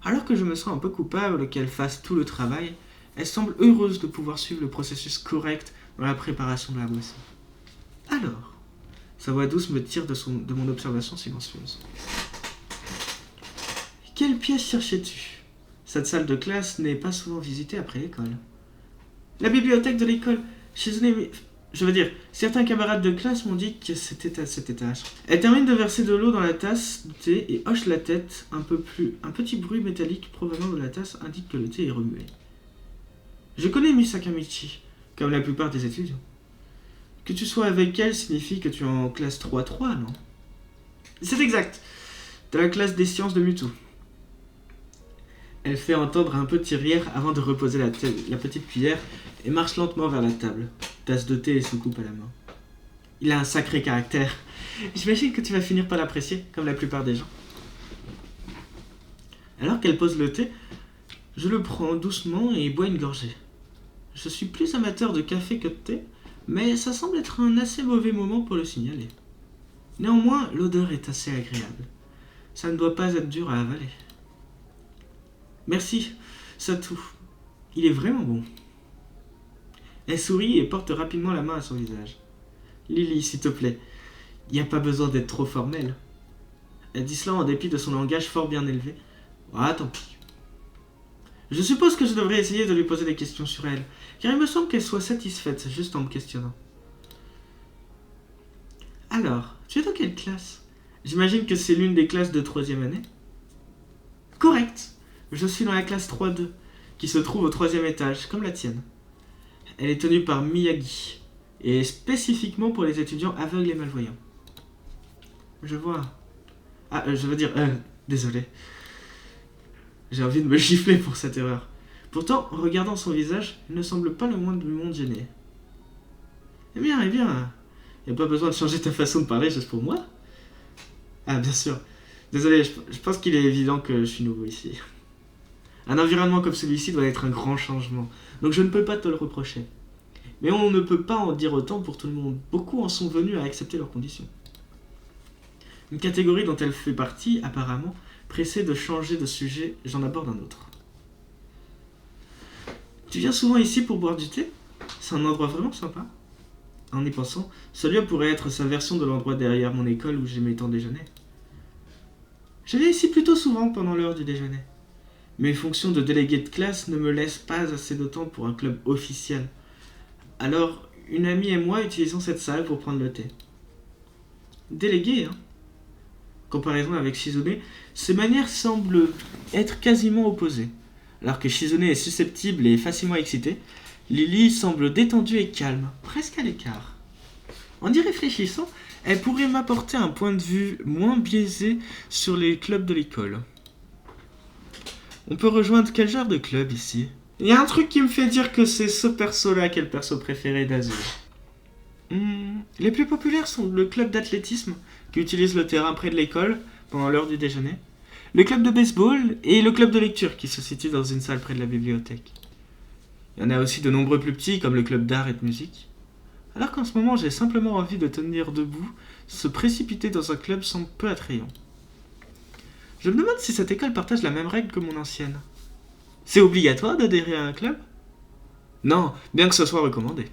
Alors que je me sens un peu coupable qu'elle fasse tout le travail, elle semble heureuse de pouvoir suivre le processus correct dans la préparation de la boisson. Alors, sa voix douce me tire de mon observation silencieuse. Quelle pièce cherchais-tu ? Cette salle de classe n'est pas souvent visitée après l'école. La bibliothèque de l'école. Certains camarades de classe m'ont dit que c'était à cet étage. Elle termine de verser de l'eau dans la tasse de thé et hoche la tête un petit bruit métallique provenant de la tasse indique que le thé est remué. Je connais Miss Sakamichi, comme la plupart des étudiants. Que tu sois avec elle signifie que tu es en classe 3-3, non ? C'est exact. De la classe des sciences de Mutu. Elle fait entendre un petit rire avant de reposer la petite cuillère et marche lentement vers la table, tasse de thé et soucoupe à la main. Il a un sacré caractère. J'imagine que tu vas finir par l'apprécier, comme la plupart des gens. Alors qu'elle pose le thé, je le prends doucement et bois une gorgée. Je suis plus amateur de café que de thé, mais ça semble être un assez mauvais moment pour le signaler. Néanmoins, l'odeur est assez agréable. Ça ne doit pas être dur à avaler. Merci, Satou. Il est vraiment bon. Elle sourit et porte rapidement la main à son visage. Lily, s'il te plaît, il n'y a pas besoin d'être trop formelle. Elle dit cela en dépit de son langage fort bien élevé. Ah, tant pis. Je suppose que je devrais essayer de lui poser des questions sur elle, car il me semble qu'elle soit satisfaite juste en me questionnant. Alors, tu es dans quelle classe ? J'imagine que c'est l'une des classes de 3e année ? Correct. Je suis dans la classe 3-2, qui se trouve au 3e étage, comme la tienne. Elle est tenue par Miyagi, et spécifiquement pour les étudiants aveugles et malvoyants. Je vois. Désolé. J'ai envie de me gifler pour cette erreur. Pourtant, en regardant son visage, il ne semble pas le moins du monde gêné. Eh bien, il n'y a pas besoin de changer ta façon de parler juste pour moi. Ah, bien sûr. Désolé, je pense qu'il est évident que je suis nouveau ici. Un environnement comme celui-ci doit être un grand changement, donc je ne peux pas te le reprocher. Mais on ne peut pas en dire autant pour tout le monde. Beaucoup en sont venus à accepter leurs conditions. Une catégorie dont elle fait partie, apparemment, pressée de changer de sujet, j'en aborde un autre. Tu viens souvent ici pour boire du thé ? C'est un endroit vraiment sympa. En y pensant, ce lieu pourrait être sa version de l'endroit derrière mon école où j'aimais tant déjeuner. Je viens ici plutôt souvent pendant l'heure du déjeuner. Mes fonctions de délégué de classe ne me laissent pas assez de temps pour un club officiel. Alors, une amie et moi utilisons cette salle pour prendre le thé. Délégué, hein ? Comparaison avec Shizune, ses manières semblent être quasiment opposées. Alors que Shizune est susceptible et facilement excitée, Lily semble détendue et calme, presque à l'écart. En y réfléchissant, elle pourrait m'apporter un point de vue moins biaisé sur les clubs de l'école. On peut rejoindre quel genre de club ici ? Il y a un truc qui me fait dire que c'est ce perso-là qui est le perso préféré d'Azul. Les plus populaires sont le club d'athlétisme, qui utilise le terrain près de l'école pendant l'heure du déjeuner, le club de baseball et le club de lecture, qui se situe dans une salle près de la bibliothèque. Il y en a aussi de nombreux plus petits, comme le club d'art et de musique. Alors qu'en ce moment, j'ai simplement envie de tenir debout, se précipiter dans un club semble peu attrayant. Je me demande si cette école partage la même règle que mon ancienne. C'est obligatoire d'adhérer à un club ? Non, bien que ce soit recommandé.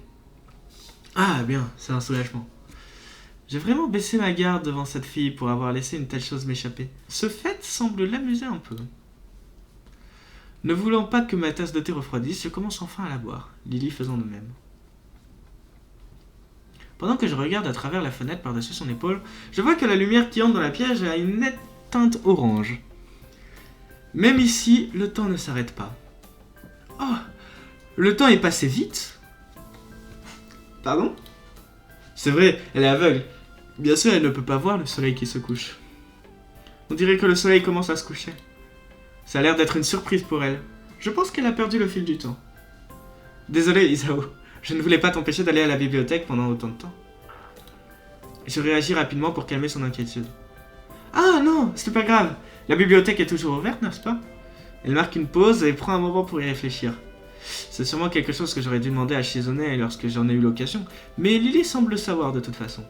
Ah bien, c'est un soulagement. J'ai vraiment baissé ma garde devant cette fille pour avoir laissé une telle chose m'échapper. Ce fait semble l'amuser un peu. Ne voulant pas que ma tasse de thé refroidisse, je commence enfin à la boire, Lily faisant de même. Pendant que je regarde à travers la fenêtre par-dessus son épaule, je vois que la lumière qui entre dans la pièce a une nette teinte orange. Même ici, le temps ne s'arrête pas. Oh, le temps est passé vite. Pardon ? C'est vrai, elle est aveugle. Bien sûr, elle ne peut pas voir le soleil qui se couche. On dirait que le soleil commence à se coucher. Ça a l'air d'être une surprise pour elle. Je pense qu'elle a perdu le fil du temps. Désolé, Isao. Je ne voulais pas t'empêcher d'aller à la bibliothèque pendant autant de temps. Je réagis rapidement pour calmer son inquiétude. Ah non, c'est pas grave. La bibliothèque est toujours ouverte, n'est-ce pas? Elle marque une pause et prend un moment pour y réfléchir. C'est sûrement quelque chose que j'aurais dû demander à Shizune lorsque j'en ai eu l'occasion, mais Lily semble le savoir de toute façon.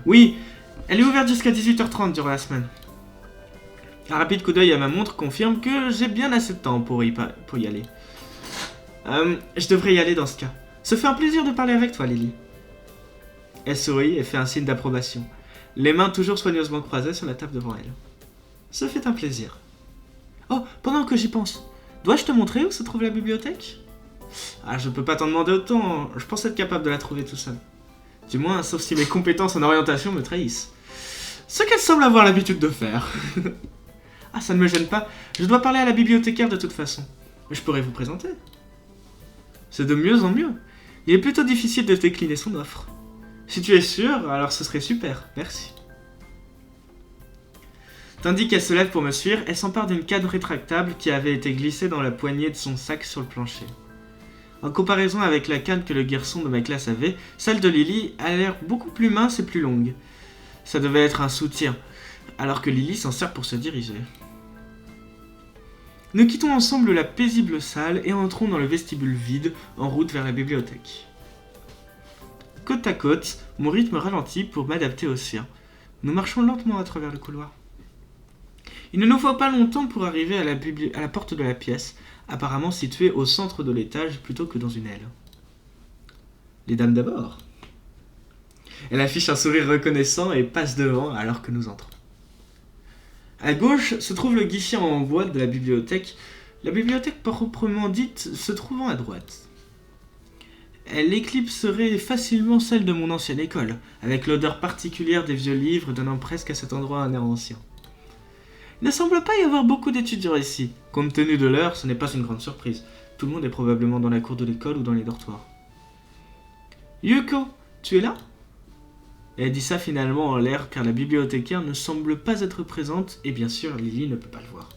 Oui, elle est ouverte jusqu'à 18h30 durant la semaine. Un rapide coup d'œil à ma montre confirme que j'ai bien assez de temps pour y aller. Je devrais y aller dans ce cas. Ça fait un plaisir de parler avec toi, Lily. Elle sourit et fait un signe d'approbation, les mains toujours soigneusement croisées sur la table devant elle. Ça fait un plaisir. Oh, pendant que j'y pense, dois-je te montrer où se trouve la bibliothèque? Ah, je peux pas t'en demander autant, je pense être capable de la trouver tout seul. Du moins, sauf si mes compétences en orientation me trahissent. Ce qu'elle semble avoir l'habitude de faire. Ah, ça ne me gêne pas, je dois parler à la bibliothécaire de toute façon. Je pourrais vous présenter. C'est de mieux en mieux. Il est plutôt difficile de décliner son offre. Si tu es sûr, alors ce serait super, merci. Tandis qu'elle se lève pour me suivre, elle s'empare d'une canne rétractable qui avait été glissée dans la poignée de son sac sur le plancher. En comparaison avec la canne que le garçon de ma classe avait, celle de Lily a l'air beaucoup plus mince et plus longue. Ça devait être un soutien, alors que Lily s'en sert pour se diriger. Nous quittons ensemble la paisible salle et entrons dans le vestibule vide en route vers la bibliothèque. Côte à côte, mon rythme ralentit pour m'adapter au sien. Nous marchons lentement à travers le couloir. Il ne nous faut pas longtemps pour arriver à la porte de la pièce, apparemment située au centre de l'étage plutôt que dans une aile. Les dames d'abord. Elle affiche un sourire reconnaissant et passe devant alors que nous entrons. À gauche se trouve le guichet en bois de la bibliothèque proprement dite se trouvant à droite. Elle éclipserait facilement celle de mon ancienne école, avec l'odeur particulière des vieux livres donnant presque à cet endroit un air ancien. Il ne semble pas y avoir beaucoup d'étudiants ici. Compte tenu de l'heure, ce n'est pas une grande surprise. Tout le monde est probablement dans la cour de l'école ou dans les dortoirs. Yuko, tu es là? Elle dit ça finalement en l'air car la bibliothécaire ne semble pas être présente et bien sûr Lily ne peut pas le voir.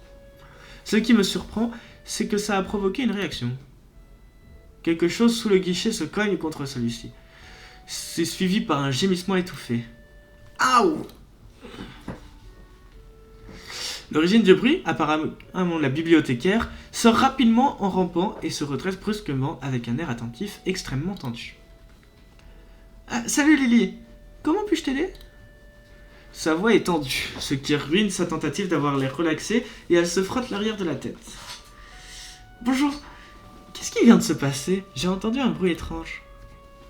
Ce qui me surprend, c'est que ça a provoqué une réaction. Quelque chose sous le guichet se cogne contre celui-ci. C'est suivi par un gémissement étouffé. Aouh! L'origine du bruit, apparemment la bibliothécaire, sort rapidement en rampant et se redresse brusquement avec un air attentif extrêmement tendu. Ah, salut Lily! Comment puis-je t'aider? Sa voix est tendue, ce qui ruine sa tentative d'avoir l'air relaxée et elle se frotte l'arrière de la tête. Bonjour, qu'est-ce qui vient de se passer? J'ai entendu un bruit étrange.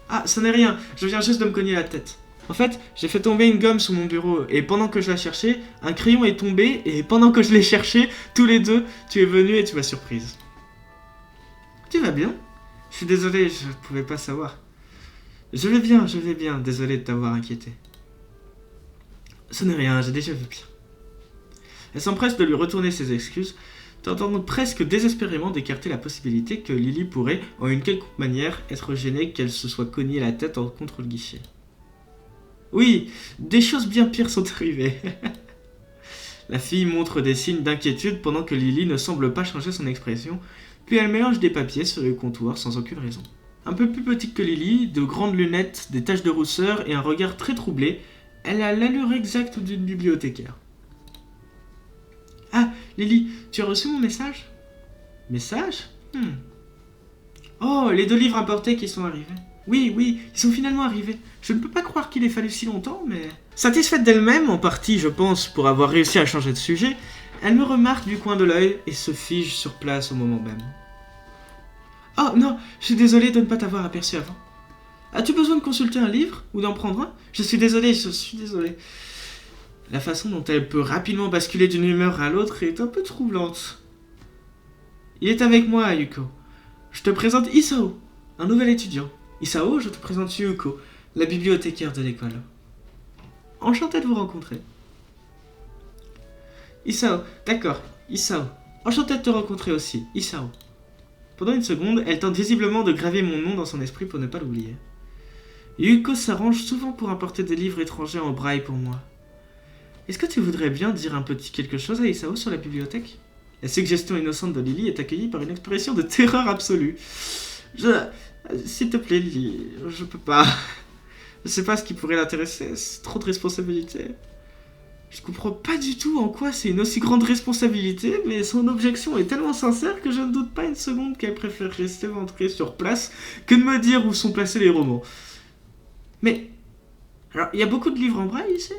Ah, ce n'est rien, je viens juste de me cogner la tête. En fait, j'ai fait tomber une gomme sous mon bureau et pendant que je la cherchais, un crayon est tombé et pendant que je l'ai cherché, tous les deux, tu es venu et tu m'as surprise. Tu vas bien? Je suis désolé, je ne pouvais pas savoir. Je vais bien, désolé de t'avoir inquiété. Ce n'est rien, j'ai déjà vu pire. Elle s'empresse de lui retourner ses excuses, tentant presque désespérément d'écarter la possibilité que Lily pourrait, en une quelconque manière, être gênée qu'elle se soit cognée la tête contre le guichet. Oui, des choses bien pires sont arrivées. La fille montre des signes d'inquiétude pendant que Lily ne semble pas changer son expression, puis elle mélange des papiers sur le comptoir sans aucune raison. Un peu plus petite que Lily, de grandes lunettes, des taches de rousseur et un regard très troublé, elle a l'allure exacte d'une bibliothécaire. Ah, Lily, tu as reçu mon message? Message? Oh, les 2 livres importés qui sont arrivés. Oui, ils sont finalement arrivés. Je ne peux pas croire qu'il ait fallu si longtemps, mais... Satisfaite d'elle-même, en partie, je pense, pour avoir réussi à changer de sujet, elle me remarque du coin de l'œil et se fige sur place au moment même. Oh non, je suis désolée de ne pas t'avoir aperçu avant. As-tu besoin de consulter un livre ou d'en prendre un? Je suis désolée. La façon dont elle peut rapidement basculer d'une humeur à l'autre est un peu troublante. Il est avec moi, Yuko. Je te présente Isao, un nouvel étudiant. Isao, je te présente Yuko, la bibliothécaire de l'école. Enchanté de vous rencontrer. Isao, d'accord, Isao. Enchanté de te rencontrer aussi, Isao. Pendant une seconde, elle tente visiblement de graver mon nom dans son esprit pour ne pas l'oublier. Yuko s'arrange souvent pour importer des livres étrangers en braille pour moi. Est-ce que tu voudrais bien dire un petit quelque chose à Isao sur la bibliothèque? La suggestion innocente de Lily est accueillie par une expression de terreur absolue. S'il te plaît, Lily, je peux pas. Je sais pas ce qui pourrait l'intéresser, c'est trop de responsabilité. Je comprends pas du tout en quoi c'est une aussi grande responsabilité, mais son objection est tellement sincère que je ne doute pas une seconde qu'elle préfère rester ventrée sur place que de me dire où sont placés les romans. Mais, alors, il y a beaucoup de livres en braille ici?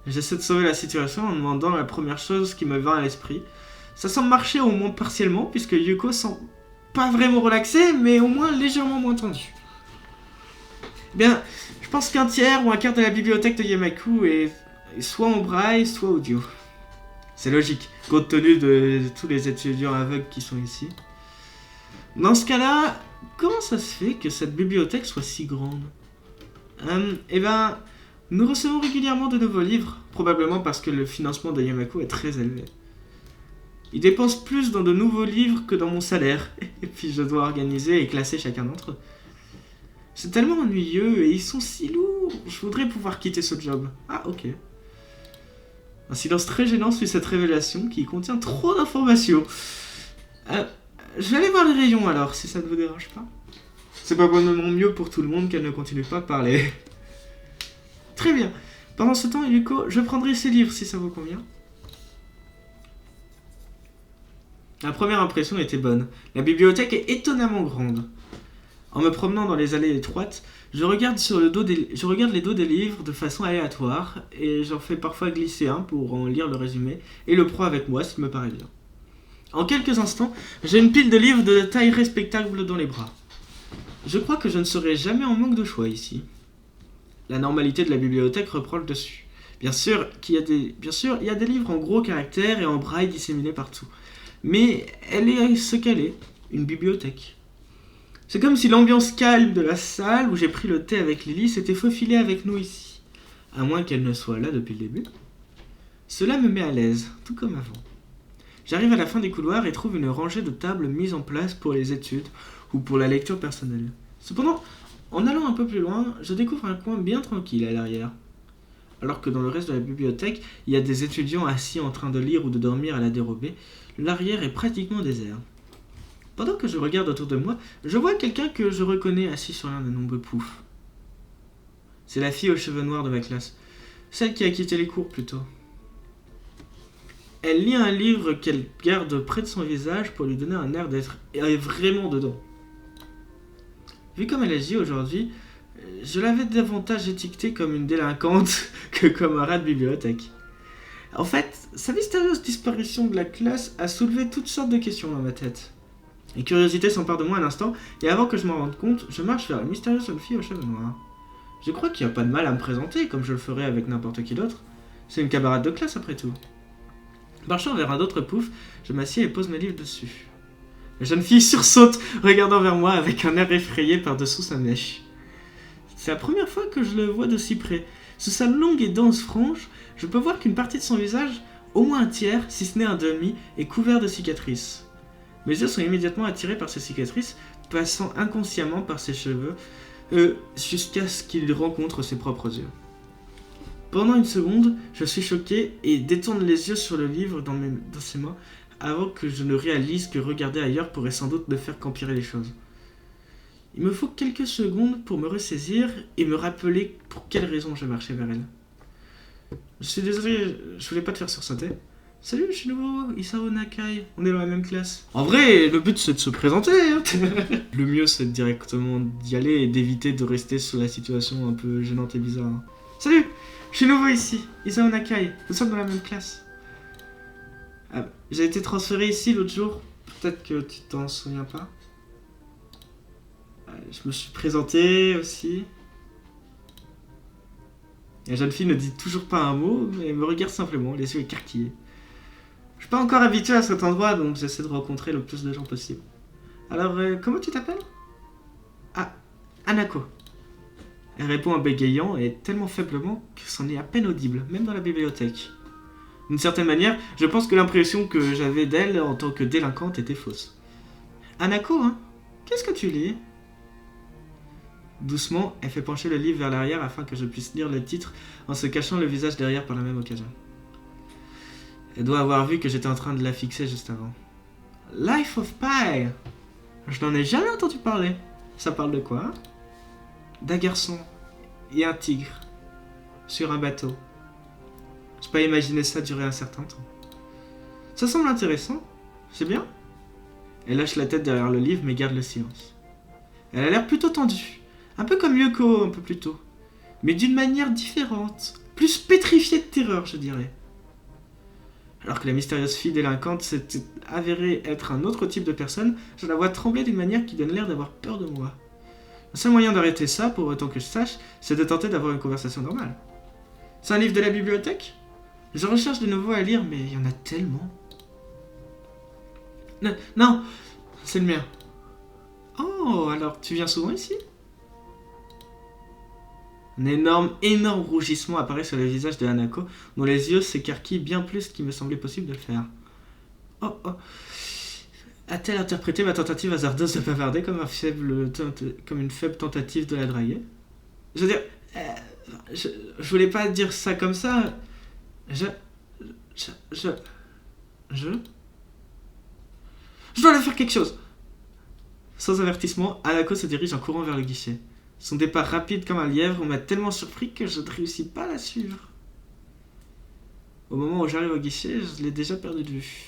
J'essaie de sauver la situation en demandant la première chose qui me vint à l'esprit. Ça semble marcher au moins partiellement, puisque Yuko semble pas vraiment relaxé, mais au moins légèrement moins tendu. Bien, je pense qu'un tiers ou un quart de la bibliothèque de Yamaku est soit en braille, soit audio. C'est logique, compte tenu de tous les étudiants aveugles qui sont ici. Dans ce cas-là, comment ça se fait que cette bibliothèque soit si grande? Eh ben, nous recevons régulièrement de nouveaux livres, probablement parce que le financement de Yamaku est très élevé. Il dépense plus dans de nouveaux livres que dans mon salaire, et puis je dois organiser et classer chacun d'entre eux. C'est tellement ennuyeux et ils sont si lourds, je voudrais pouvoir quitter ce job. Ah, ok. Un silence très gênant suit cette révélation qui contient trop d'informations. Je vais aller voir les rayons alors, si ça ne vous dérange pas. C'est probablement mieux pour tout le monde qu'elle ne continue pas à parler. Très bien. Pendant ce temps, Yuko, je prendrai ces livres si ça vous convient. La première impression était bonne. La bibliothèque est étonnamment grande. En me promenant dans les allées étroites, je regarde les dos des livres de façon aléatoire et j'en fais parfois glisser un pour en lire le résumé et le prends avec moi s'il me paraît bien. En quelques instants, j'ai une pile de livres de taille respectable dans les bras. Je crois que je ne serai jamais en manque de choix ici. La normalité de la bibliothèque reprend le dessus. Bien sûr, il y a des livres en gros caractères et en braille disséminés partout. Mais elle est ce qu'elle est, une bibliothèque. C'est comme si l'ambiance calme de la salle où j'ai pris le thé avec Lily s'était faufilée avec nous ici. À moins qu'elle ne soit là depuis le début. Cela me met à l'aise, tout comme avant. J'arrive à la fin des couloirs et trouve une rangée de tables mises en place pour les études ou pour la lecture personnelle. Cependant, en allant un peu plus loin, je découvre un coin bien tranquille à l'arrière. Alors que dans le reste de la bibliothèque, il y a des étudiants assis en train de lire ou de dormir à la dérobée, l'arrière est pratiquement désert. Pendant que je regarde autour de moi, je vois quelqu'un que je reconnais assis sur l'un des nombreux poufs. C'est la fille aux cheveux noirs de ma classe, celle qui a quitté les cours plus tôt. Elle lit un livre qu'elle garde près de son visage pour lui donner un air d'être vraiment dedans. Vu comme elle agit aujourd'hui, je l'avais davantage étiquetée comme une délinquante que comme un rat de bibliothèque. En fait, sa mystérieuse disparition de la classe a soulevé toutes sortes de questions dans ma tête. Les curiosités s'emparent de moi un instant, et avant que je m'en rende compte, je marche vers la mystérieuse jeune fille aux cheveux noirs. Je crois qu'il n'y a pas de mal à me présenter, comme je le ferais avec n'importe qui d'autre. C'est une camarade de classe après tout. Marchant vers un autre pouf, je m'assieds et pose mes livres dessus. La jeune fille sursaute, regardant vers moi avec un air effrayé par-dessous sa mèche. C'est la première fois que je le vois de si près. Sous sa longue et dense frange, je peux voir qu'une partie de son visage, au moins un tiers, si ce n'est un demi, est couvert de cicatrices. Mes yeux sont immédiatement attirés par ces cicatrices, passant inconsciemment par ses cheveux, jusqu'à ce qu'il rencontre ses propres yeux. Pendant une seconde, je suis choqué et détourne les yeux sur le livre dans ses mains, avant que je ne réalise que regarder ailleurs pourrait sans doute ne faire qu'empirer les choses. Il me faut quelques secondes pour me ressaisir et me rappeler pour quelle raison je marchais vers elle. Je suis désolé, je voulais pas te faire sursauter. Salut, je suis nouveau, Isao Nakai, on est dans la même classe. En vrai, le but c'est de se présenter, hein. Le mieux c'est directement d'y aller et d'éviter de rester sur la situation un peu gênante et bizarre. Hein. Salut, je suis nouveau ici, Isao Nakai, nous sommes dans la même classe. J'ai été transféré ici l'autre jour, peut-être que tu t'en souviens pas. Je me suis présenté aussi. La jeune fille ne dit toujours pas un mot, mais me regarde simplement, les yeux écarquillés. Je suis pas encore habitué à cet endroit, donc j'essaie de rencontrer le plus de gens possible. Alors, comment tu t'appelles? Ah, Anako. Elle répond en bégayant et tellement faiblement que c'en est à peine audible, même dans la bibliothèque. D'une certaine manière, je pense que l'impression que j'avais d'elle en tant que délinquante était fausse. Anako, hein? Qu'est-ce que tu lis? Doucement, elle fait pencher le livre vers l'arrière afin que je puisse lire le titre en se cachant le visage derrière par la même occasion. Elle doit avoir vu que j'étais en train de la fixer juste avant. Life of Pi. Je n'en ai jamais entendu parler. Ça parle de quoi? D'un garçon et un tigre sur un bateau. Je peux pas imaginer ça durer un certain temps. Ça semble intéressant. C'est bien. Elle lâche la tête derrière le livre mais garde le silence. Elle a l'air plutôt tendue. Un peu comme Yuko un peu plus tôt. Mais d'une manière différente. Plus pétrifiée de terreur, je dirais. Alors que la mystérieuse fille délinquante s'est avérée être un autre type de personne, je la vois trembler d'une manière qui donne l'air d'avoir peur de moi. Le seul moyen d'arrêter ça, pour autant que je sache, c'est de tenter d'avoir une conversation normale. C'est un livre de la bibliothèque? Je recherche de nouveau à lire, mais il y en a tellement. Non, c'est le mien. Oh, alors tu viens souvent ici? Un énorme rougissement apparaît sur le visage de Hanako, dont les yeux s'écarquillent bien plus qu'il me semblait possible de le faire. Oh. A-t-elle interprété ma tentative hasardeuse de bavarder comme une faible tentative de la draguer? Je veux dire, je voulais pas dire ça comme ça. Je dois aller faire quelque chose. Sans avertissement, Hanako se dirige en courant vers le guichet. Son départ rapide comme un lièvre m'a tellement surpris que je ne réussis pas à la suivre. Au moment où j'arrive au guichet, je l'ai déjà perdu de vue.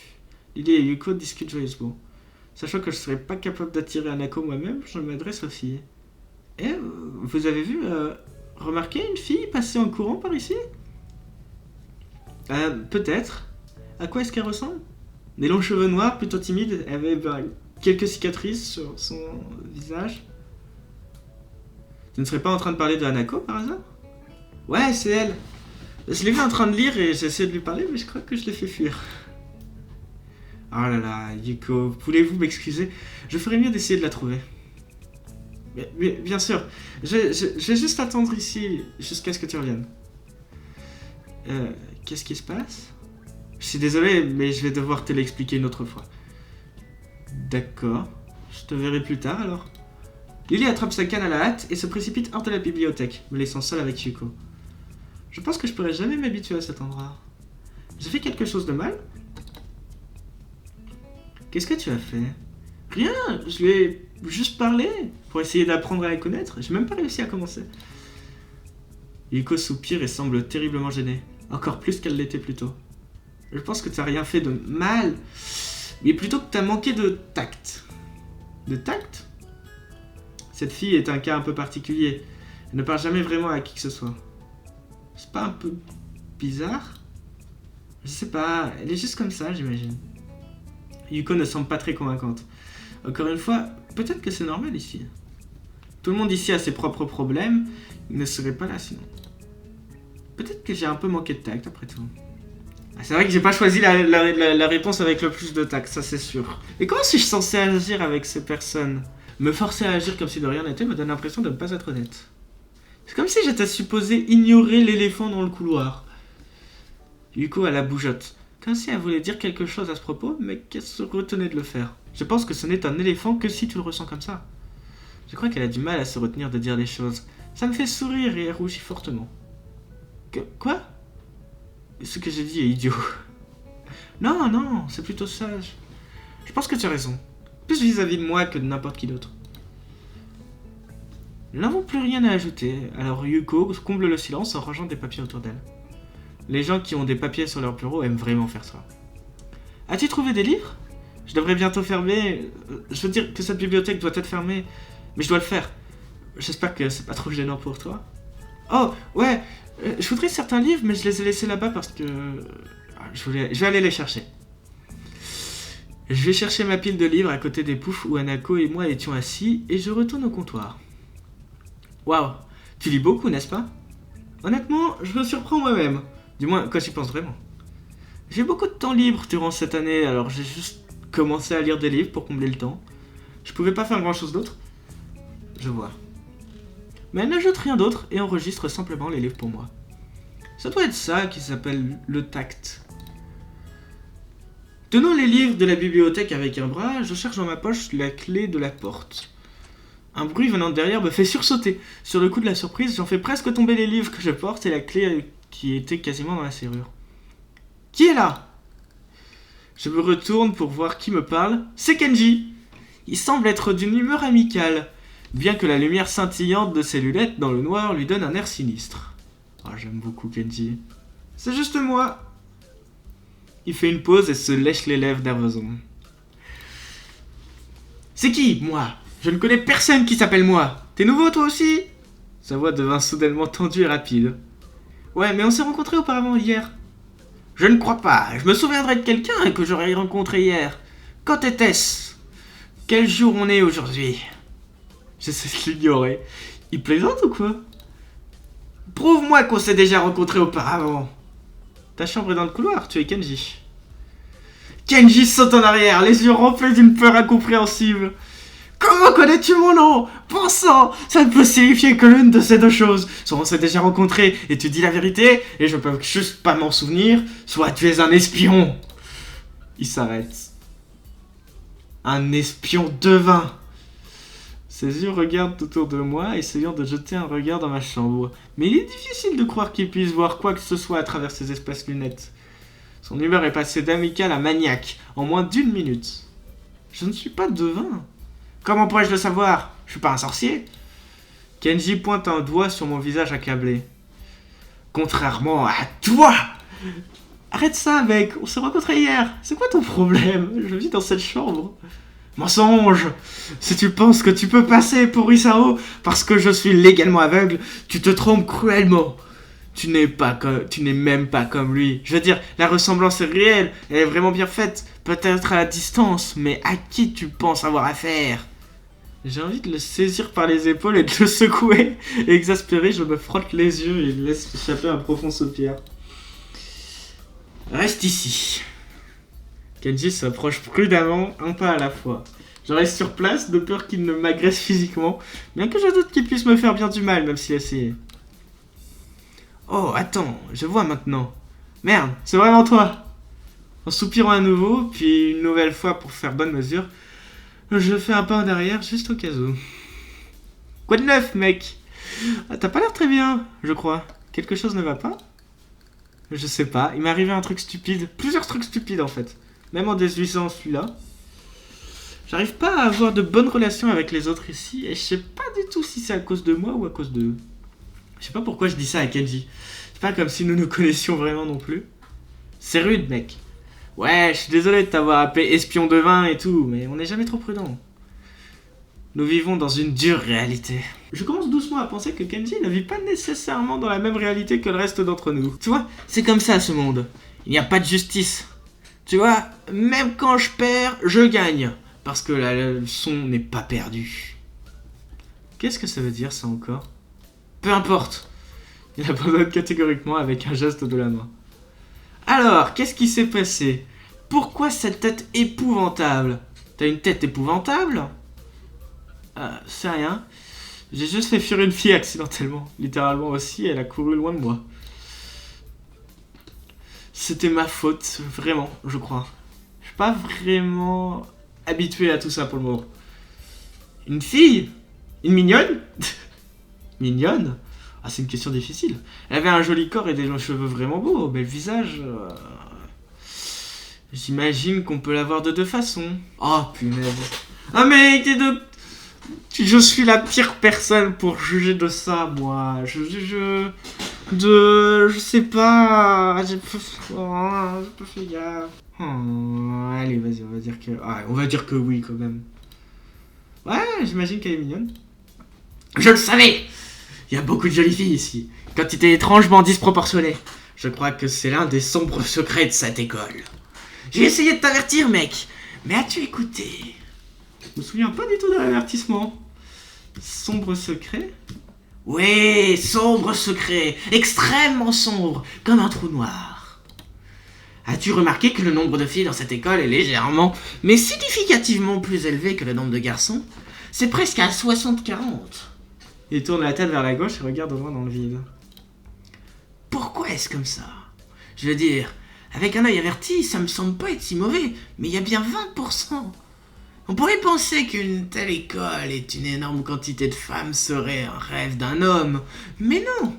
Lily et Yuko discutent joyeusement. Sachant que je ne serais pas capable d'attirer Hanako moi-même, je m'adresse aux filles. Eh, vous avez remarqué une fille passer en courant par ici? Peut-être. À quoi est-ce qu'elle ressemble? Des longs cheveux noirs, plutôt timides, elle avait quelques cicatrices sur son visage. Tu ne serais pas en train de parler de Hanako par hasard? Ouais, c'est elle. Je l'ai vu en train de lire et j'ai essayé de lui parler, mais je crois que je l'ai fait fuir. Oh là là, Yuko, voulez-vous m'excuser? Je ferais mieux d'essayer de la trouver. Mais bien sûr, je vais juste attendre ici jusqu'à ce que tu reviennes. Qu'est-ce qui se passe? Je suis désolé, mais je vais devoir te l'expliquer une autre fois. D'accord, je te verrai plus tard alors. Lily attrape sa canne à la hâte et se précipite hors de la bibliothèque, me laissant seul avec Yuko. Je pense que je pourrais jamais m'habituer à cet endroit. J'ai fait quelque chose de mal? Qu'est-ce que tu as fait? Rien, je lui ai juste parlé pour essayer d'apprendre à la connaître. J'ai même pas réussi à commencer. Yuko soupire et semble terriblement gênée, encore plus qu'elle l'était plus tôt. Je pense que tu n'as rien fait de mal, mais plutôt que tu as manqué de tact. De tact? Cette fille est un cas un peu particulier. Elle ne parle jamais vraiment à qui que ce soit. C'est pas un peu bizarre? Je sais pas, elle est juste comme ça, j'imagine. Yuko ne semble pas très convaincante. Encore une fois, peut-être que c'est normal ici. Tout le monde ici a ses propres problèmes, il ne serait pas là sinon. Peut-être que j'ai un peu manqué de tact après tout. Ah, c'est vrai que j'ai pas choisi la réponse avec le plus de tact, ça c'est sûr. Et comment suis-je censé agir avec ces personnes? Me forcer à agir comme si de rien n'était me donne l'impression de ne pas être honnête. C'est comme si j'étais supposé ignorer l'éléphant dans le couloir. Yuko a la bougeotte, comme si elle voulait dire quelque chose à ce propos, mais qu'elle se retenait de le faire. Je pense que ce n'est un éléphant que si tu le ressens comme ça. Je crois qu'elle a du mal à se retenir de dire les choses. Ça me fait sourire et elle rougit fortement. Quoi? Ce que j'ai dit est idiot. Non, c'est plutôt sage. Je pense que tu as raison. Plus vis-à-vis de moi que de n'importe qui d'autre. Nous n'avons plus rien à ajouter, alors Yuko comble le silence en rangeant des papiers autour d'elle. Les gens qui ont des papiers sur leur bureau aiment vraiment faire ça. As-tu trouvé des livres? Je devrais bientôt fermer. Je veux dire que cette bibliothèque doit être fermée, mais je dois le faire. J'espère que c'est pas trop gênant pour toi. Oh, ouais, je voudrais certains livres, mais je les ai laissés là-bas parce que... Je vais aller les chercher. Je vais chercher ma pile de livres à côté des poufs où Hanako et moi étions assis et je retourne au comptoir. Waouh, tu lis beaucoup, n'est-ce pas? Honnêtement, je me surprends moi-même. Du moins, quand j'y pense vraiment. J'ai beaucoup de temps libre durant cette année, alors j'ai juste commencé à lire des livres pour combler le temps. Je pouvais pas faire grand-chose d'autre. Je vois. Mais elle n'ajoute rien d'autre et enregistre simplement les livres pour moi. Ça doit être ça qui s'appelle le tact. Tenant les livres de la bibliothèque avec un bras, je cherche dans ma poche la clé de la porte. Un bruit venant de derrière me fait sursauter. Sur le coup de la surprise, j'en fais presque tomber les livres que je porte et la clé qui était quasiment dans la serrure. Qui est là? Je me retourne pour voir qui me parle. C'est Kenji. Il semble être d'une humeur amicale, bien que la lumière scintillante de ses lunettes dans le noir lui donne un air sinistre. Ah, j'aime beaucoup Kenji. C'est juste moi. Il fait une pause et se lèche les lèvres nerveusement. C'est qui, moi? Je ne connais personne qui s'appelle moi. T'es nouveau toi aussi? Sa voix devint soudainement tendue et rapide. Ouais, mais on s'est rencontrés auparavant hier. Je ne crois pas. Je me souviendrai de quelqu'un que j'aurais rencontré hier. Quand était-ce? Quel jour on est aujourd'hui? J'essaie de l'ignorer. Il plaisante ou quoi? Prouve-moi qu'on s'est déjà rencontrés auparavant. Ta chambre est dans le couloir, tu es Kenji. Kenji saute en arrière, les yeux remplis d'une peur incompréhensible. Comment connais-tu mon nom? Bon sang, ça ne peut signifier que l'une de ces deux choses. Soit on s'est déjà rencontrés et tu dis la vérité, et je peux juste pas m'en souvenir, soit tu es un espion. Il s'arrête. Un espion devin. Ses yeux regardent autour de moi, essayant de jeter un regard dans ma chambre. Mais il est difficile de croire qu'il puisse voir quoi que ce soit à travers ses espèces lunettes. Son humeur est passée d'amicale à maniaque en moins d'1 minute. Je ne suis pas devin. Comment pourrais-je le savoir? Je suis pas un sorcier. Kenji pointe un doigt sur mon visage accablé. Contrairement à toi! Arrête ça, mec, on s'est rencontrés hier. C'est quoi ton problème? Je vis dans cette chambre. Mensonge! Si tu penses que tu peux passer pour Isao parce que je suis légalement aveugle, tu te trompes cruellement. Tu n'es même pas comme lui. Je veux dire, la ressemblance est réelle, elle est vraiment bien faite. Peut-être à la distance, mais à qui tu penses avoir affaire? J'ai envie de le saisir par les épaules et de le secouer. Exaspéré, je me frotte les yeux et laisse échapper un profond soupir. Reste ici. Kenji s'approche prudemment, un pas à la fois. Je reste sur place, de peur qu'il ne m'agresse physiquement, bien que je doute qu'il puisse me faire bien du mal, même s'il essayait. Oh, attends, je vois maintenant. Merde, c'est vraiment toi. En soupirant à nouveau, puis une nouvelle fois pour faire bonne mesure, je fais un pas en arrière juste au cas où. Quoi de neuf, mec? Ah, t'as pas l'air très bien, je crois. Quelque chose ne va pas? Je sais pas, il m'est arrivé un truc stupide. Plusieurs trucs stupides en fait. Même en déduisant celui-là. J'arrive pas à avoir de bonnes relations avec les autres ici, et je sais pas du tout si c'est à cause de moi ou à cause d'eux. Je sais pas pourquoi je dis ça à Kenji. C'est pas comme si nous nous connaissions vraiment non plus. C'est rude, mec. Ouais, je suis désolé de t'avoir appelé espion devin et tout, mais on n'est jamais trop prudent. Nous vivons dans une dure réalité. Je commence doucement à penser que Kenji ne vit pas nécessairement dans la même réalité que le reste d'entre nous. Tu vois, c'est comme ça ce monde. Il n'y a pas de justice. Tu vois, même quand je perds, je gagne. Parce que la leçon n'est pas perdue. Qu'est-ce que ça veut dire ça encore? Peu importe. Il abandonne catégoriquement avec un geste de la main. Alors, qu'est-ce qui s'est passé? Pourquoi cette tête épouvantable? T'as une tête épouvantable? C'est rien. J'ai juste fait fuir une fille accidentellement. Littéralement aussi, elle a couru loin de moi. C'était ma faute, vraiment, je crois. Je suis pas vraiment habitué à tout ça pour le moment. Une fille? Une mignonne? Mignonne? Ah, c'est une question difficile. Elle avait un joli corps et des cheveux vraiment beaux, mais le visage... J'imagine qu'on peut l'avoir de deux façons. Oh, punaise. Ah, mais je suis la pire personne pour juger de ça, moi. Je sais pas. J'ai pas fait gaffe. Oh, allez, vas-y, on va dire que... Ah, on va dire que oui, quand même. Ouais, j'imagine qu'elle est mignonne. Je le savais! Il y a beaucoup de jolies filles ici. Quantité étrangement disproportionnée. Je crois que c'est l'un des sombres secrets de cette école. J'ai essayé de t'avertir, mec. Mais as-tu écouté? Je me souviens pas du tout de l'avertissement. Sombre secret? Oui, sombre secret. Extrêmement sombre, comme un trou noir. As-tu remarqué que le nombre de filles dans cette école est légèrement, mais significativement plus élevé que le nombre de garçons? C'est presque à 60-40. Il tourne la tête vers la gauche et regarde au loin dans le vide. Pourquoi est-ce comme ça? Je veux dire, avec un œil averti, ça me semble pas être si mauvais, mais il y a bien 20%. On pourrait penser qu'une telle école et une énorme quantité de femmes serait un rêve d'un homme, mais non.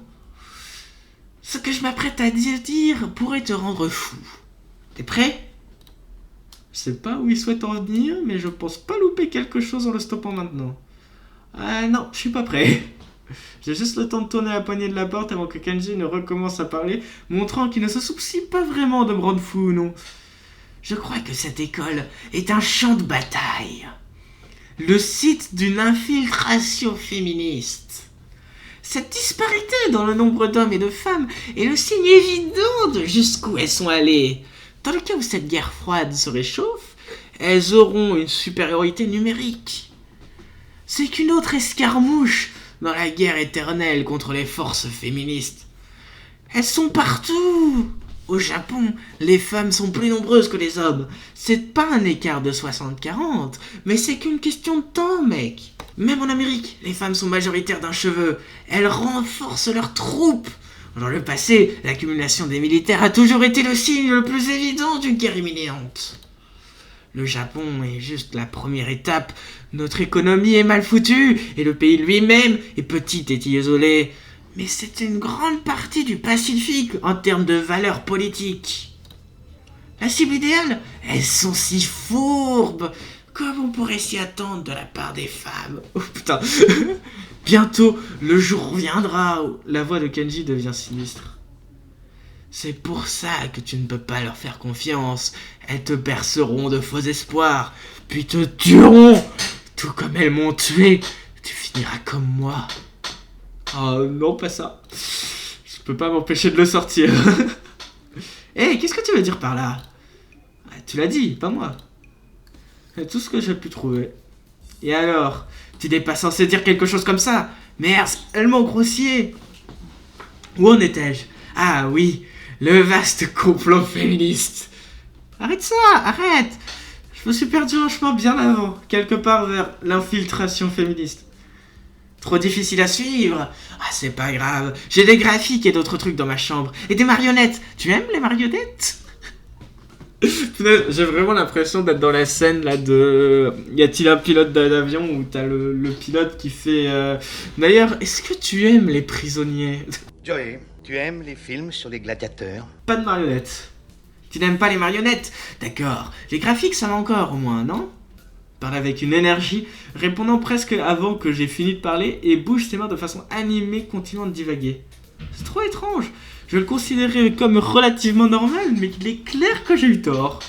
Ce que je m'apprête à dire pourrait te rendre fou. T'es prêt? Je sais pas où il souhaite en venir, mais je pense pas louper quelque chose en le stoppant maintenant. Ah non, je suis pas prêt. J'ai juste le temps de tourner la poignée de la porte avant que Kenji ne recommence à parler, montrant qu'il ne se soucie pas vraiment de me rendre fou, non. Je crois que cette école est un champ de bataille. Le site d'une infiltration féministe. Cette disparité dans le nombre d'hommes et de femmes est le signe évident de jusqu'où elles sont allées. Dans le cas où cette guerre froide se réchauffe, elles auront une supériorité numérique. C'est qu'une autre escarmouche dans la guerre éternelle contre les forces féministes. Elles sont partout. Au Japon, les femmes sont plus nombreuses que les hommes. C'est pas un écart de 60-40, mais c'est qu'une question de temps, mec. Même en Amérique, les femmes sont majoritaires d'un cheveu. Elles renforcent leurs troupes. Dans le passé, l'accumulation des militaires a toujours été le signe le plus évident d'une guerre imminente. Le Japon est juste la première étape. Notre économie est mal foutue, et le pays lui-même est petit et isolé. Mais c'est une grande partie du Pacifique en termes de valeurs politiques. La cible idéale, elles sont si fourbes, comme on pourrait s'y attendre de la part des femmes. Oh putain. Bientôt, le jour viendra où la voix de Kenji devient sinistre. C'est pour ça que tu ne peux pas leur faire confiance. Elles te berceront de faux espoirs, puis te tueront, tout comme elles m'ont tué. Tu finiras comme moi. Oh non, pas ça. Je peux pas m'empêcher de le sortir. Hey, qu'est-ce que tu veux dire par là? Tu l'as dit, pas moi. C'est tout ce que j'ai pu trouver. Et alors? Tu n'es pas censé dire quelque chose comme ça? Merde, tellement grossier. Où en étais-je? Ah oui, le vaste complot féministe. Arrête ça, arrête. Je me suis perdu un chemin bien avant, quelque part vers l'infiltration féministe. Trop difficile à suivre. Ah, c'est pas grave. J'ai des graphiques et d'autres trucs dans ma chambre. Et des marionnettes. Tu aimes les marionnettes? J'ai vraiment l'impression d'être dans la scène là de... Y a-t-il un pilote d'avion où t'as le pilote qui fait... D'ailleurs, est-ce que tu aimes les prisonniers? Joey, tu aimes les films sur les gladiateurs? Pas de marionnettes. Tu n'aimes pas les marionnettes? D'accord. Les graphiques, ça va encore au moins, non? Parle avec une énergie, répondant presque avant que j'ai fini de parler, et bouge ses mains de façon animée, continuant de divaguer. C'est trop étrange. Je le considérais comme relativement normal, mais il est clair que j'ai eu tort.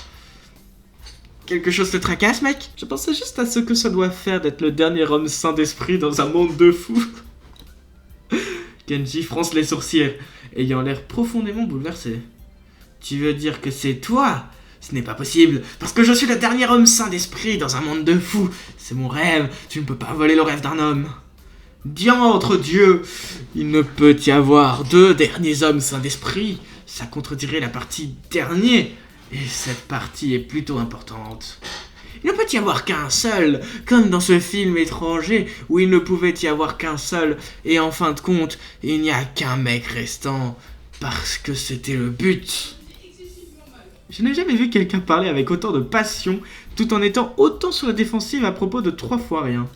Quelque chose te tracasse, mec? Je pensais juste à ce que ça doit faire d'être le dernier homme sain d'esprit dans un monde de fous. Kenji fronce les sourcils, ayant l'air profondément bouleversé. Tu veux dire que c'est toi? Ce n'est pas possible, parce que je suis le dernier homme sain d'esprit dans un monde de fous. C'est mon rêve, tu ne peux pas voler le rêve d'un homme. Diantre Dieu, il ne peut y avoir deux derniers hommes sains d'esprit. Ça contredirait la partie dernier, et cette partie est plutôt importante. Il ne peut y avoir qu'un seul, comme dans ce film étranger où il ne pouvait y avoir qu'un seul, et en fin de compte, il n'y a qu'un mec restant, parce que c'était le but. Je n'ai jamais vu quelqu'un parler avec autant de passion, tout en étant autant sur la défensive à propos de 3 fois rien.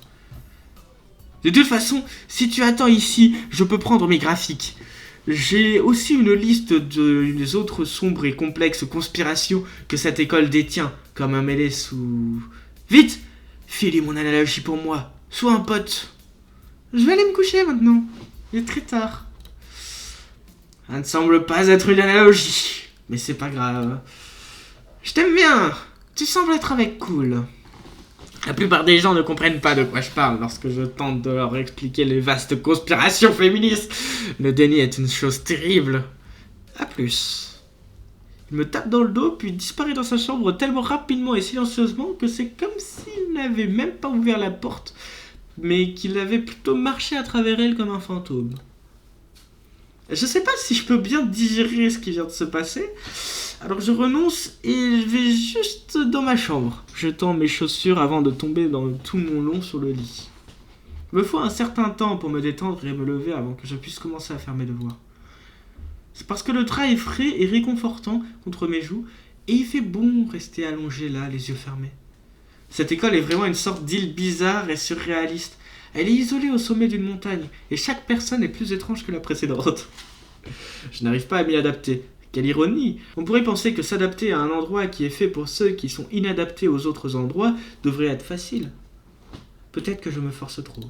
De toute façon, si tu attends ici, je peux prendre mes graphiques. J'ai aussi une liste des autres sombres et complexes conspirations que cette école détient, comme un mêlé sous... Vite! File mon analogie pour moi, sois un pote. Je vais aller me coucher maintenant, il est très tard. Ça ne semble pas être une analogie. Mais c'est pas grave. Je t'aime bien. Tu sembles être un mec cool. La plupart des gens ne comprennent pas de quoi je parle lorsque je tente de leur expliquer les vastes conspirations féministes. Le déni est une chose terrible. A plus. Il me tape dans le dos puis disparaît dans sa chambre tellement rapidement et silencieusement que c'est comme s'il n'avait même pas ouvert la porte, mais qu'il avait plutôt marché à travers elle comme un fantôme. Je sais pas si je peux bien digérer ce qui vient de se passer, alors je renonce et je vais juste dans ma chambre, jetant mes chaussures avant de tomber dans tout mon long sur le lit. Il me faut un certain temps pour me détendre et me lever avant que je puisse commencer à faire mes devoirs. C'est parce que le drap est frais et réconfortant contre mes joues, et il fait bon rester allongé là, les yeux fermés. Cette école est vraiment une sorte d'île bizarre et surréaliste. Elle est isolée au sommet d'une montagne, et chaque personne est plus étrange que la précédente. Je n'arrive pas à m'y adapter. Quelle ironie! On pourrait penser que s'adapter à un endroit qui est fait pour ceux qui sont inadaptés aux autres endroits devrait être facile. Peut-être que je me force trop.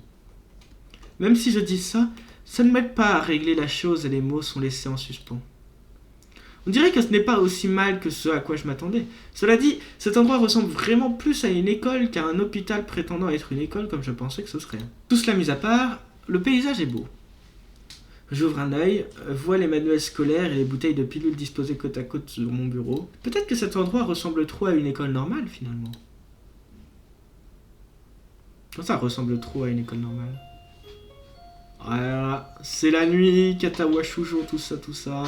Même si je dis ça, ça ne m'aide pas à régler la chose et les mots sont laissés en suspens. On dirait que ce n'est pas aussi mal que ce à quoi je m'attendais. Cela dit, cet endroit ressemble vraiment plus à une école qu'à un hôpital prétendant être une école comme je pensais que ce serait. Tout cela mis à part, le paysage est beau. J'ouvre un œil, vois les manuels scolaires et les bouteilles de pilules disposées côte à côte sur mon bureau. Peut-être que cet endroit ressemble trop à une école normale finalement. Ça ressemble trop à une école normale. Voilà, c'est la nuit, Katawa Shujo, tout ça.